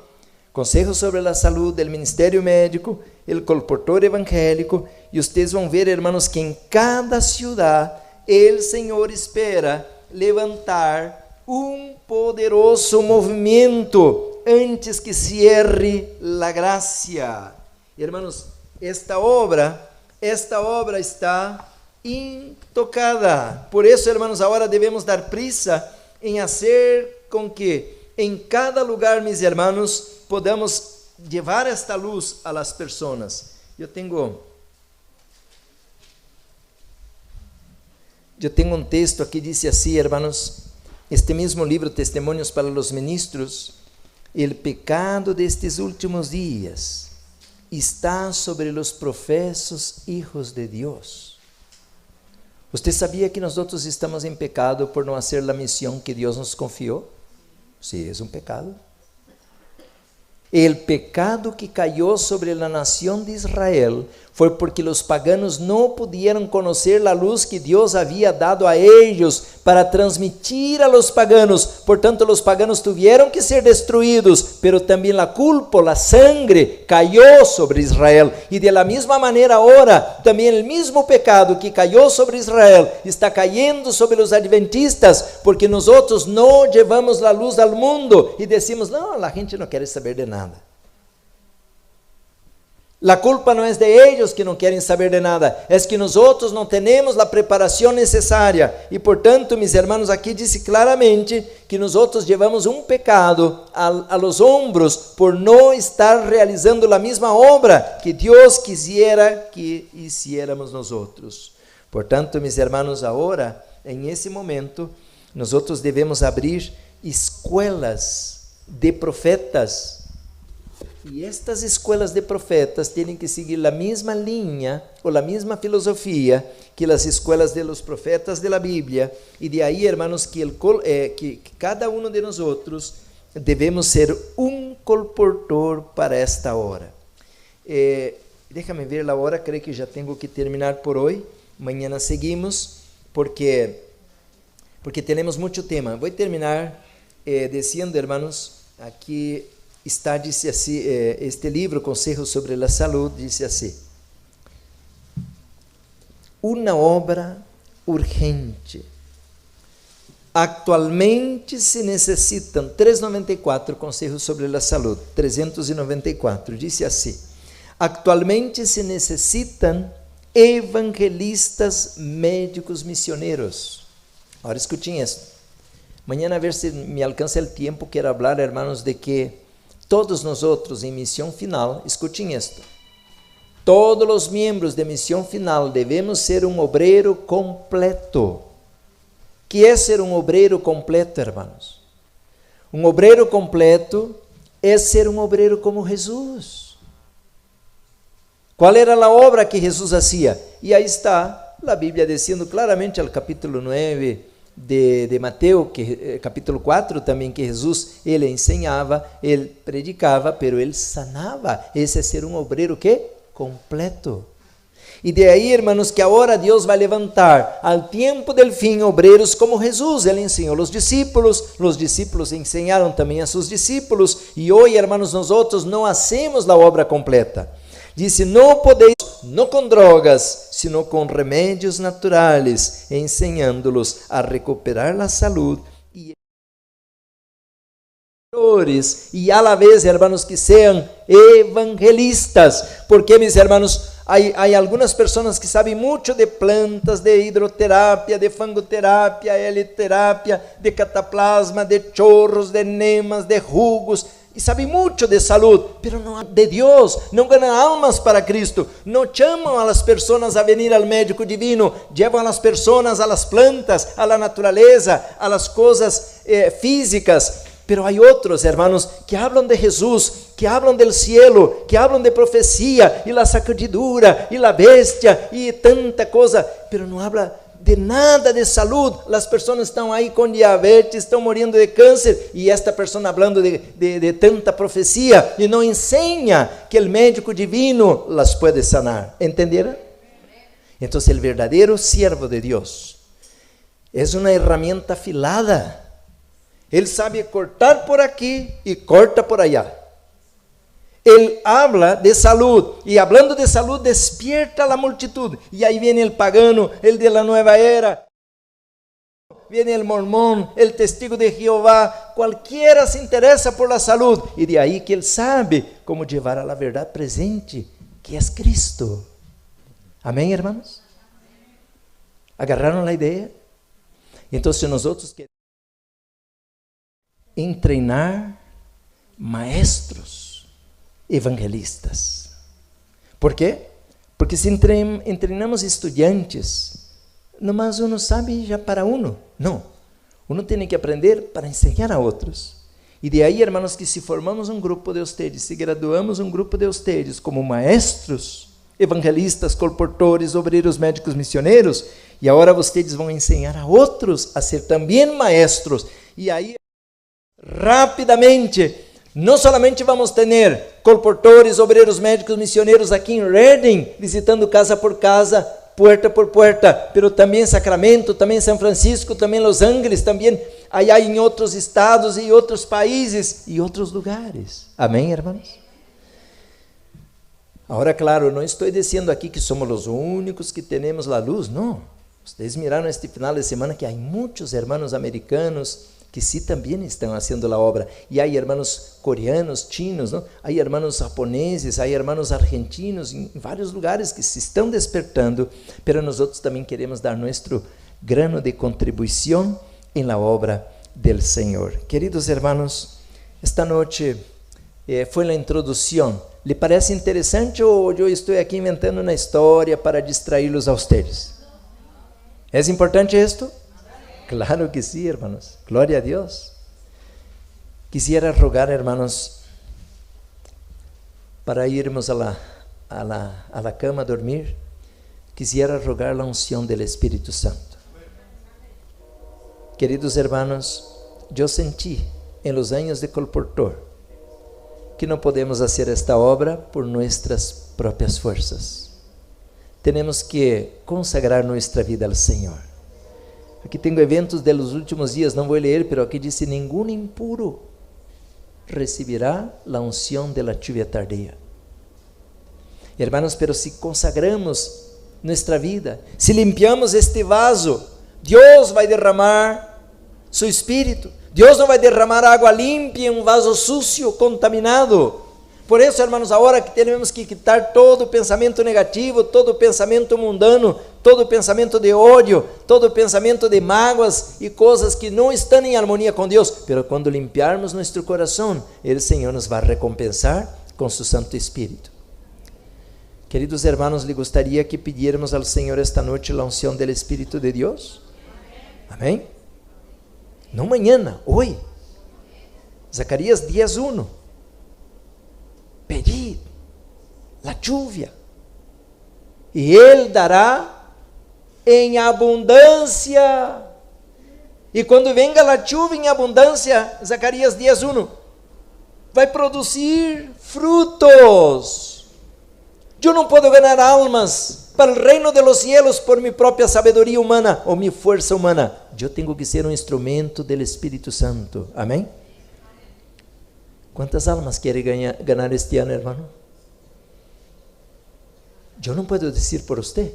Conselhos sobre a Saúde, do Ministério Médico, o Colportor Evangélico, e vocês vão ver, hermanos, que em cada cidade, o Senhor espera levantar um poderoso movimento antes que cierre a graça. Hermanos, esta obra está intocada. Por isso, hermanos, agora devemos dar prisa em fazer com que em cada lugar, meus hermanos, podamos levar esta luz a las pessoas. Eu tenho um texto aqui, diz assim, hermanos, este mesmo livro, Testemunhos para los Ministros, el pecado destes últimos dias está sobre los profesos hijos de Dios. ¿Usted sabia que nós outros estamos em pecado por não fazer a missão que Deus nos confiou? Sí, é um pecado. El pecado que cayó sobre la nación de Israel fue porque los paganos no pudieron conocer la luz que Dios había dado a ellos para transmitir a los paganos. Por tanto, los paganos tuvieron que ser destruidos, pero también la culpa, la sangre cayó sobre Israel. Y de la misma manera ahora, también el mismo pecado que cayó sobre Israel está cayendo sobre los adventistas, porque nosotros no llevamos la luz al mundo y decimos, no, la gente no quiere saber de nada. La culpa não é de eles que não querem saber de nada, é que nós outros não temos a preparação necessária. E portanto, meus irmãos, aqui disse claramente que nós outros levamos um pecado a los ombros por não estar realizando a mesma obra que Deus quisiera que hiciéramos nós outros. Portanto, meus irmãos, agora, em esse momento, nós outros devemos abrir escolas de profetas. E estas escolas de profetas têm que seguir a mesma linha ou a mesma filosofia que as escolas de los profetas de la Bíblia. E de aí, hermanos, que cada um de nós outros devemos ser um colportor para esta hora. Déjame ver a hora, creio que já tenho que terminar por hoje. Amanhã seguimos, porque temos muito tema. Vou terminar dizendo, hermanos, aqui está, disse assim, este livro, Conselhos sobre a Saúde, disse assim: uma obra urgente. Actualmente se necessitam 394 Conselhos sobre a Saúde, 394, disse assim: actualmente se necessitam evangelistas médicos missioneiros. Agora escutem isso. Amanhã a ver se me alcança o tempo, quero falar, hermanos, de que todos nós outros em missão final, escutem isto, Todos os membros de Missão Final devemos ser um obreiro completo. Que é ser um obreiro completo, irmãos? Um obreiro completo é ser um obreiro como Jesus. Qual era a obra que Jesus hacía? E aí está a Bíblia dizendo claramente no capítulo 9 de Mateus, capítulo 4 também, que Jesus, ele ensinava, ele predicava, pero ele sanava. Esse é ser um obreiro que? Completo. E de aí, irmãos, que agora Deus vai levantar ao tempo del fim obreiros como Jesus. Ele ensinou os discípulos ensinaram também a seus discípulos, e hoje, irmãos, nós outros não hacemos a obra completa. Disse, não podeis, não com drogas, sino com remédios naturais, ensinando-los a recuperar a saúde e a la vez, hermanos, que sejam evangelistas, porque, mis hermanos, há algumas pessoas que sabem muito de plantas, de hidroterapia, de fangoterapia, heliterapia, de cataplasma, de chorros, de nemas, de jugos, e sabem muito de saúde, mas não de Deus, não ganham almas para Cristo, não chamam as pessoas a vir ao médico divino, levam as pessoas às plantas, à natureza, às coisas físicas. Pero hay otros, hermanos, que hablan de Jesús, que hablan del cielo, que hablan de profecía, y la sacudidura, y la bestia, y tanta cosa, pero no habla de nada de salud. Las personas están ahí con diabetes, están muriendo de cáncer, y esta persona hablando de tanta profecía, y no enseña que el médico divino las puede sanar. ¿Entendieron? Entonces el verdadero siervo de Dios es una herramienta afilada. Ele sabe cortar por aqui e corta por allá. Ele habla de saúde, e hablando de saúde, despierta a multitud. E aí vem o pagano, el de la nueva era, vem o mormón, el testigo de Jeová, qualquer se interessa por la saúde. E de aí que ele sabe como levar a la verdade presente, que é Cristo. Amém, irmãos? ¿Agarraram a ideia? Então, nós outros queremos treinar maestros evangelistas. ¿Por quê? Porque se treinamos estudantes, nomás uno sabe já para uno. Não, uno tem que aprender para ensinar a outros. E de aí, irmãos, que se formamos um grupo de ustedes, se graduamos um grupo de ustedes como maestros evangelistas, colportores, obreiros, médicos, missioneiros, e agora vocês vão ensinar a outros a ser também maestros. E aí, rapidamente, não somente vamos ter colportores, obreiros, médicos, missioneiros aqui em Redding, visitando casa por casa, puerta por puerta, pero também Sacramento, também São Francisco, também Los Angeles, também allá em outros estados e outros países e outros lugares. Amém, irmãos? Agora, claro, não estou dizendo aqui que somos os únicos que temos a luz, não. Vocês miraram este final de semana que há muitos irmãos americanos que sí também estão fazendo a obra, e há irmãos coreanos, chinos, não? Há irmãos japoneses, há irmãos argentinos, em vários lugares que se estão despertando, pero nós outros também queremos dar nosso grano de contribuição em la obra del Senhor. Queridos irmãos, esta noite foi a introdução. ¿Le parece interessante ou eu estou aqui inventando uma história para distraí-los a vocês? ¿É importante isto? Claro que sí, hermanos. Gloria a Dios. Quisiera rogar, hermanos, para irmos a la cama a dormir, quisiera rogar la unción del Espíritu Santo. Queridos hermanos, yo sentí en los años de colportor que no podemos hacer esta obra por nuestras propias fuerzas. Tenemos que consagrar nuestra vida al Señor. Aqui tenho eventos de los últimos dias, não vou ler, pero aqui dice, nenhum impuro recibirá la unción de la lluvia tardía. Hermanos, pero si consagramos nuestra vida, si limpiamos este vaso, Deus vai derramar su Espírito. Deus não vai derramar água limpa em um vaso sucio, contaminado. Por isso, irmãos, agora que temos que quitar todo pensamento negativo, todo pensamento mundano, todo pensamento de ódio, todo pensamento de mágoas e coisas que não estão em harmonia com Deus. Pero quando limpiarmos nosso coração, o Senhor nos vai recompensar com seu Santo Espírito. Queridos hermanos, ¿le gustaría que pidiéramos al Señor esta noche la unción del Espíritu de Dios? Amén. No mañana, hoy. Zacarías 10:1. Pedid la lluvia y Él dará en abundancia. E quando venga a chuva em abundância, Zacarias 10:1, vai produzir frutos. Eu não posso ganhar almas para o reino de los cielos por minha própria sabedoria humana ou minha força humana. Eu tenho que ser um instrumento do Espírito Santo. Amém? Quantas almas quer ganhar este ano, hermano? Eu não posso dizer por você.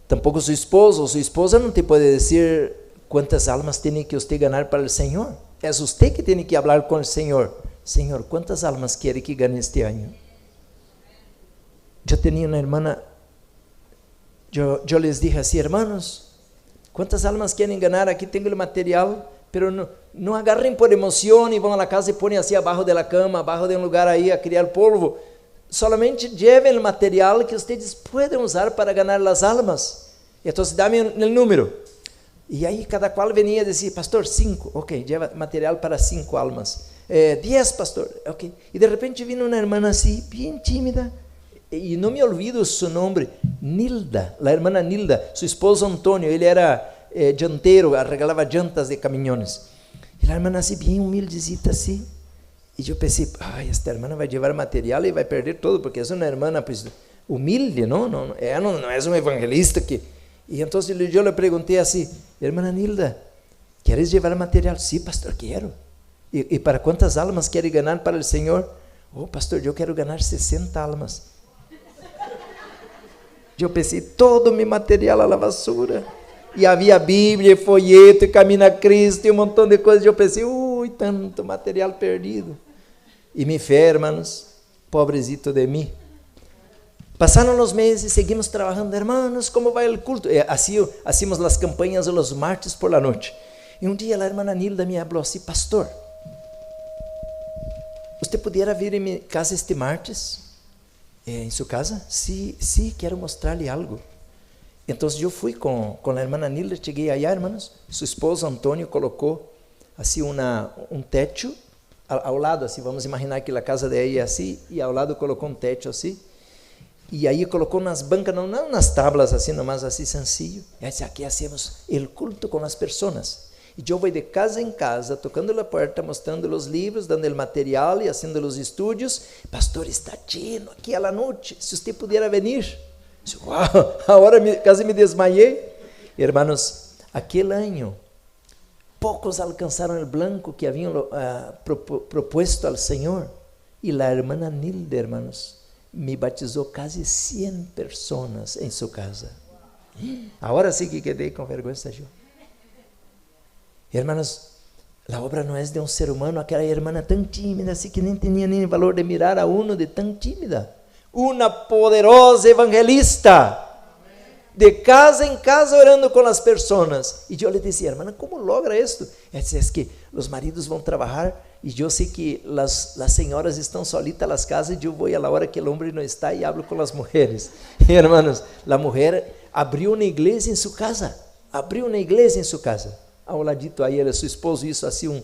Tampouco seu esposo ou sua esposa não te pode dizer quantas almas tem que você ganhar para o Senhor. É você que tem que falar com o Senhor. Senhor, quantas almas quer que ganhe este ano? Eu tinha uma irmã, eu les dije assim, hermanos, quantas almas querem ganhar? Aqui tenho o material, pero não agarrem por emoção e vão à casa e põem assim abaixo da cama, abaixo de um lugar aí a criar polvo. Solamente levem o material que vocês podem usar para ganhar as almas. Então, dá-me o número. E aí cada qual venia e dizia, pastor, 5, ok, leva material para 5 almas. 10, pastor, ok. E de repente vinha uma irmã assim, bem tímida, e não me olvido seu nome, Nilda, a irmã Nilda, seu esposo Antônio, ele era jantero, arreglava jantas de caminhões. E a irmã assim, bem humildezita assim. E eu pensei, esta irmã vai levar material e vai perder todo, porque é uma irmã pues, humilde, não? Não é um evangelista que... E então eu lhe perguntei assim, irmã Nilda, queres levar material? Sim, pastor, quero. E para quantas almas quer ganhar para o Senhor? Oh, pastor, eu quero ganhar 60 almas. Eu pensei, todo meu material à vassoura. E havia Bíblia, folheto, e Caminho a Cristo, e um montão de coisas. Eu pensei, tanto material perdido. E me fé, hermanos, pobrecito de mim. Passaram os meses, seguimos trabalhando, hermanos, como vai o culto? Assim, hacíamos as campanhas os martes por la noite. E um dia a irmã Nilda me falou assim, pastor, você poderia vir em minha casa este martes? Em sua casa? Sim, quero mostrar-lhe algo. Então eu fui com a irmã Nilda, cheguei aí, hermanos, seu esposo Antônio colocou assim um teto ao lado, assim, vamos imaginar que a casa de ela é assim, e ao lado colocou um teto assim, e aí colocou nas bancas, não nas tablas assim, nomás assim, sencillo, e aí aqui hacemos o culto com as pessoas, e eu vou de casa em casa, tocando a porta, mostrando os livros, dando o material e fazendo os estudos. Pastor, está lleno aqui à noite, se você puder vir. Uau, agora quase me desmaiei. Hermanos, aquele ano, poucos alcançaram o blanco que haviam proposto ao Senhor, e a irmã Nilda, hermanos, me batizou quase 100 pessoas em sua casa. Agora sim que quedei com vergonha, eu. Hermanos, a obra não é de um ser humano, aquela irmã tão tímida, assim que nem tinha nem valor de mirar a uno de tão tímida. Uma poderosa evangelista, de casa em casa orando com as pessoas. E eu lhe dizia, irmã, como logra isto? Ela disse, é que os maridos vão trabalhar e eu sei que as senhoras estão solitas nas casas e eu vou a la hora que o homem não está e hablo com as mulheres. E, hermanos, a mulher abriu uma igreja em sua casa, ao ladito aí era seu esposo, isso assim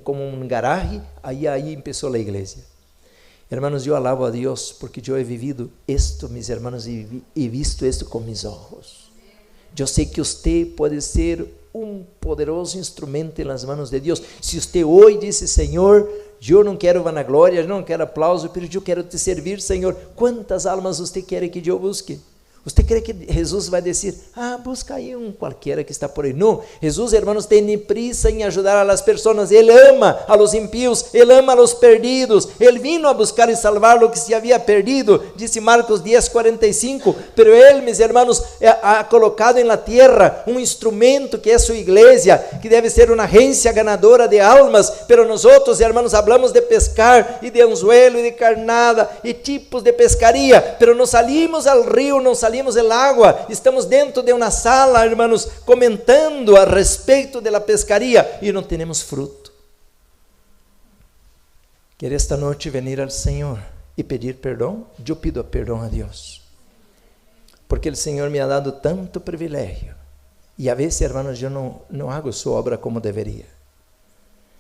como um garagem, aí começou a igreja. Hermanos, eu alabo a Deus porque eu he vivido esto, mis hermanos, e visto esto com mis ojos. Eu sei que você pode ser um poderoso instrumento nas mãos de Deus. Se você hoje disse, Senhor, eu não quero vanagloria, eu não quero aplauso, mas eu quero te servir, Senhor. Quantas almas você quer que eu busque? Você crê que Jesus vai dizer, busca aí qualquer que está por aí? Não, Jesus, hermanos, tem prisa em ajudar as pessoas. Ele ama a los impíos, Ele ama a los perdidos. Ele vino a buscar e salvar o que se havia perdido, disse Marcos 10:45. Pero Ele, mis hermanos, ha colocado em la tierra um instrumento que é sua igreja, que deve ser uma agência ganadora de almas. Pero nós, hermanos, hablamos de pescar e de anzuelo e de carnada e tipos de pescaria. Pero nos salimos ao rio, não salimos del agua, estamos dentro de uma sala, hermanos, comentando a respeito da pescaria e não temos fruto. Quero esta noite venir ao Senhor e pedir perdão, eu pido perdão a Deus. Porque o Senhor me ha dado tanto privilégio. E a vezes, hermanos, eu não hago sua obra como deveria.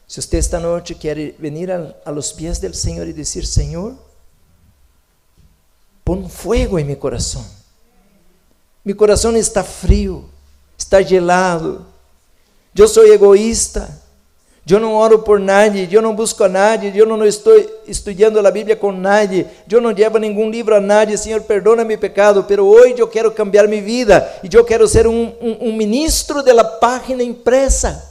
Se você esta noite quer venir a los pies del Senhor e dizer: Senhor, pon fuego em meu coração. Meu coração está frio, está gelado. Eu sou egoísta. Eu não oro por nadie, eu não busco a nadie, eu não estou estudando a Bíblia com nadie, eu não levo nenhum livro a nadie. Senhor, perdona meu pecado, pero hoje eu quero cambiar minha vida e eu quero ser um ministro da página impresa.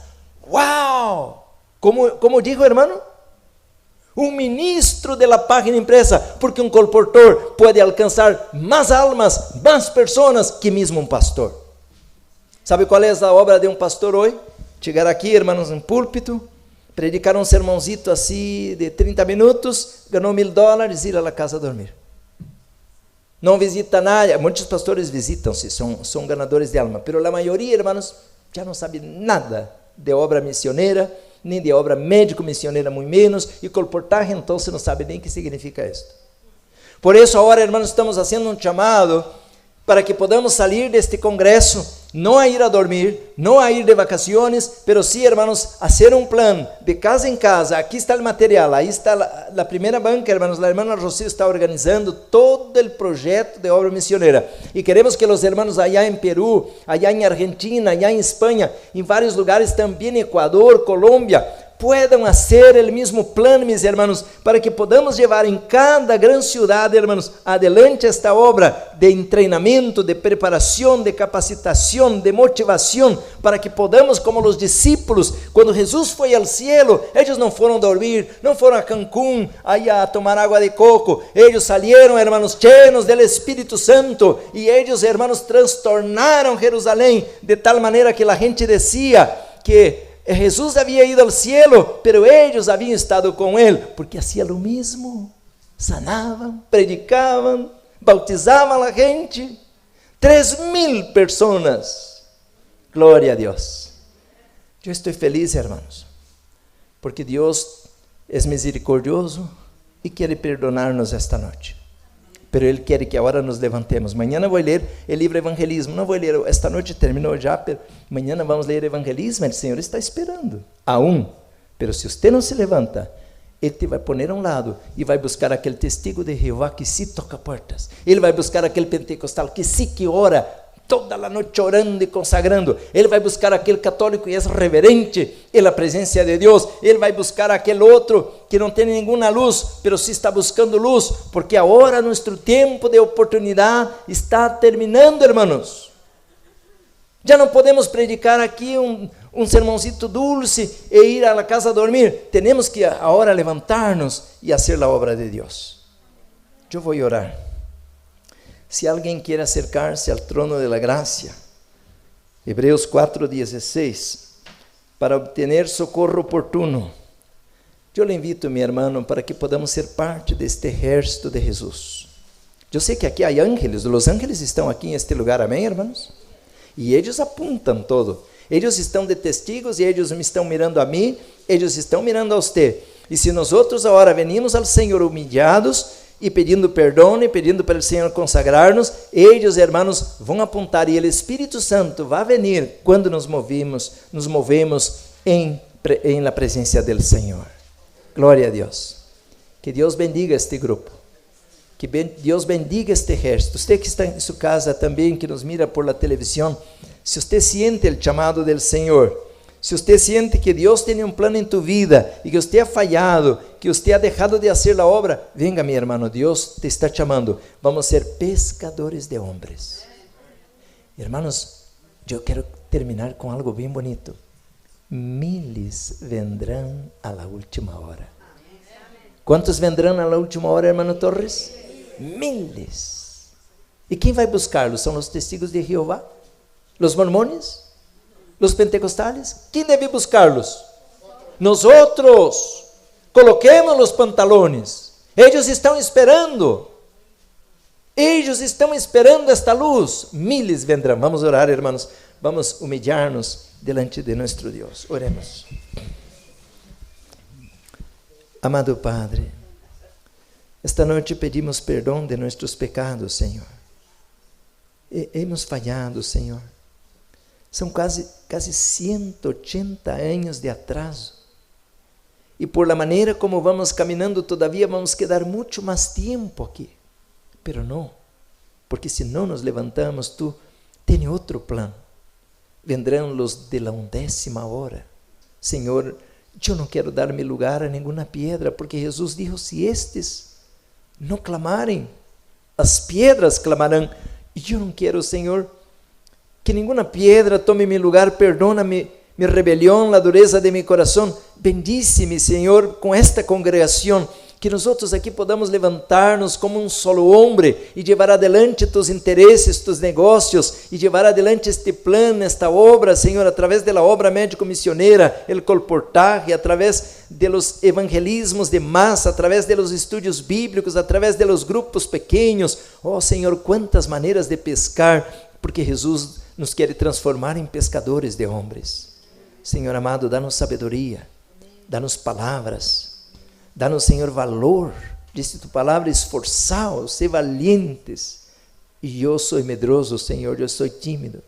¡Wow! Como dijo, hermano? Um ministro da página impresa, porque um colportor pode alcançar mais almas, mais pessoas que mesmo um pastor. Sabe qual é a obra de um pastor hoje? Chegar aqui, irmãos, em púlpito, predicar um sermãozito assim de 30 minutos, ganhou $1,000 e ir à casa dormir. Não visita nada. Muitos pastores visitam-se, são ganadores de alma, mas a maioria, irmãos, já não sabe nada de obra missioneira, nem de obra médico-missioneira, muito menos, e colportagem, então, você não sabe nem o que significa isso. Por isso, agora, irmãos, estamos fazendo um chamado para que podamos sair deste congresso, não a ir a dormir, não a ir de vacaciones, pero sí, hermanos, hacer un plan de casa en casa. Aquí está el material, ahí está la primera banca, hermanos. La hermana Rocío está organizando todo el proyecto de obra misionera. Y queremos que los hermanos allá en Perú, allá en Argentina, allá en España, en varios lugares también, Ecuador, Colombia, puedan hacer el mismo plan, mis hermanos, para que podamos llevar en cada gran ciudad, hermanos, adelante esta obra de entrenamiento, de preparación, de capacitación, de motivación, para que podamos, como los discípulos, cuando Jesús fue al cielo, ellos no fueron a dormir, no fueron a Cancún, ahí a tomar agua de coco, ellos salieron, hermanos, llenos del Espíritu Santo, y ellos, hermanos, trastornaron Jerusalén, de tal manera que la gente decía que Jesús había ido al cielo, pero ellos habían estado con él, porque hacía lo mismo, sanaban, predicaban, bautizaban a la gente, 3,000 personas, gloria a Dios. Yo estoy feliz, hermanos, porque Dios es misericordioso y quiere perdonarnos esta noche. Pero Ele quer que agora nos levantemos. Amanhã vou ler o livro Evangelismo. Não vou ler, esta noite terminou já, pero amanhã vamos ler Evangelismo. O Senhor está esperando. Aún. Pero se você não se levanta, Ele te vai pôr a um lado e vai buscar aquele testigo de Jeová que se toca portas. Ele vai buscar aquele pentecostal que se que ora toda a noite orando e consagrando. Ele vai buscar aquele católico que é reverente em la presença de Deus. Ele vai buscar aquele outro que não tem nenhuma luz, pero sí está buscando luz, porque agora nosso tempo de oportunidade está terminando, hermanos. Já não podemos predicar aqui um sermãozito dulce e ir à casa a dormir. Temos que agora levantar-nos e fazer a obra de Deus. Eu vou orar. Se alguém quer acercar-se ao trono de la gracia, Hebreus 4:16, para obter socorro oportuno, eu lhe invito, meu irmão, para que podamos ser parte deste exército de Jesus. Eu sei que aqui há ángeles, os ángeles estão aqui em este lugar, amém, irmãos? E eles apontam todo, eles estão de testigos e eles me estão mirando a mim, eles estão mirando a você. E se nós outros agora venimos ao Senhor humillados, e pedindo perdão, e pedindo para o Senhor consagrar-nos, eles, hermanos, vão apontar, e o Espírito Santo vai vir quando nos movemos em la presença do Senhor. Glória a Deus. Que Deus bendiga este grupo. Que Deus bendiga este exército. Você que está em sua casa também, que nos mira por la televisão, se você sente o chamado do Senhor, se você sente que Deus tem um plano em tu vida e que você ha falhado, que você ha deixado de fazer a obra, venga, meu irmão, Deus te está chamando. Vamos ser pescadores de homens. Hermanos, eu quero terminar com algo bem bonito. Miles vendrão a la última hora. Quantos vendrão a la última hora, hermano Torres? Miles. E quem vai buscá-los? São os testigos de Jeová? Os mormones? Os pentecostales? Quem deve buscá-los? Nós outros. Coloquemos os pantalones. Eles estão esperando. Eles estão esperando esta luz. Miles vendrão. Vamos orar, irmãos. Vamos humilhar-nos delante de nosso Deus. Oremos. Amado Padre, Esta noite pedimos perdão de nossos pecados, Senhor. Hemos fallado, Senhor. São quase 180 anos de atraso. E por la maneira como vamos caminhando, todavia vamos quedar muito mais tempo aqui. Pero não, porque se não nos levantamos, tu tens outro plano. Vendrão os de la 11ª hora. Senhor, eu não quero dar meu lugar a nenhuma pedra, porque Jesus disse, se estes não clamarem, as pedras clamarão. E eu não quero, Senhor, que nenhuma pedra tome meu lugar, perdona-me mi rebelião, a dureza de meu coração. Bendice-me, Senhor, com esta congregação, que nós outros aqui podamos levantar-nos como um solo homem e levar adelante tus interesses, tus negócios, e levar adelante este plano, esta obra, Senhor, através da obra médico-missioneira, el colportaje, através de los evangelismos de massa, através de los estudios bíblicos, através de los grupos pequenos. Oh, Senhor, quantas maneiras de pescar, porque Jesus nos quer transformar em pescadores de homens. Senhor amado, dá-nos sabedoria, dá-nos palavras, dá-nos, Senhor, valor. Disse tu palavra, esforçaos, se valientes. E eu sou medroso, Senhor, eu sou tímido.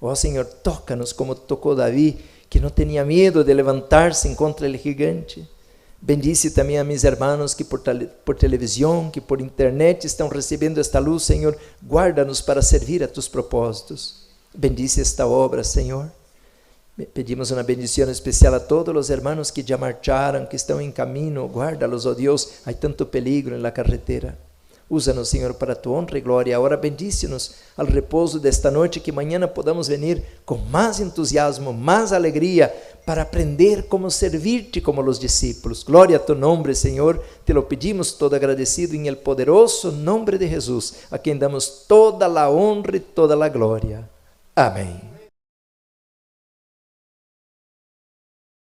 Ó Senhor, toca-nos como tocou Davi, que não tinha medo de levantar-se contra o gigante. Bendice também a meus irmãos que por televisão, que por internet estão recebendo esta luz, Senhor. Guarda-nos para servir a tus propósitos. Bendice esta obra, Senhor. Pedimos uma bendição especial a todos os irmãos que já marcharam, que estão em caminho. Guarda-los, ó Deus, há tanto peligro na carretera. Usa-nos, Senhor, para tu honra e glória. Agora bendice-nos ao repouso desta noite, que amanhã podamos venir com mais entusiasmo, mais alegria, para aprender como servir-te como os discípulos. Glória a tu nome, Senhor. Te lo pedimos todo agradecido em el poderoso nome de Jesus, a quem damos toda a honra e toda a glória. Amém.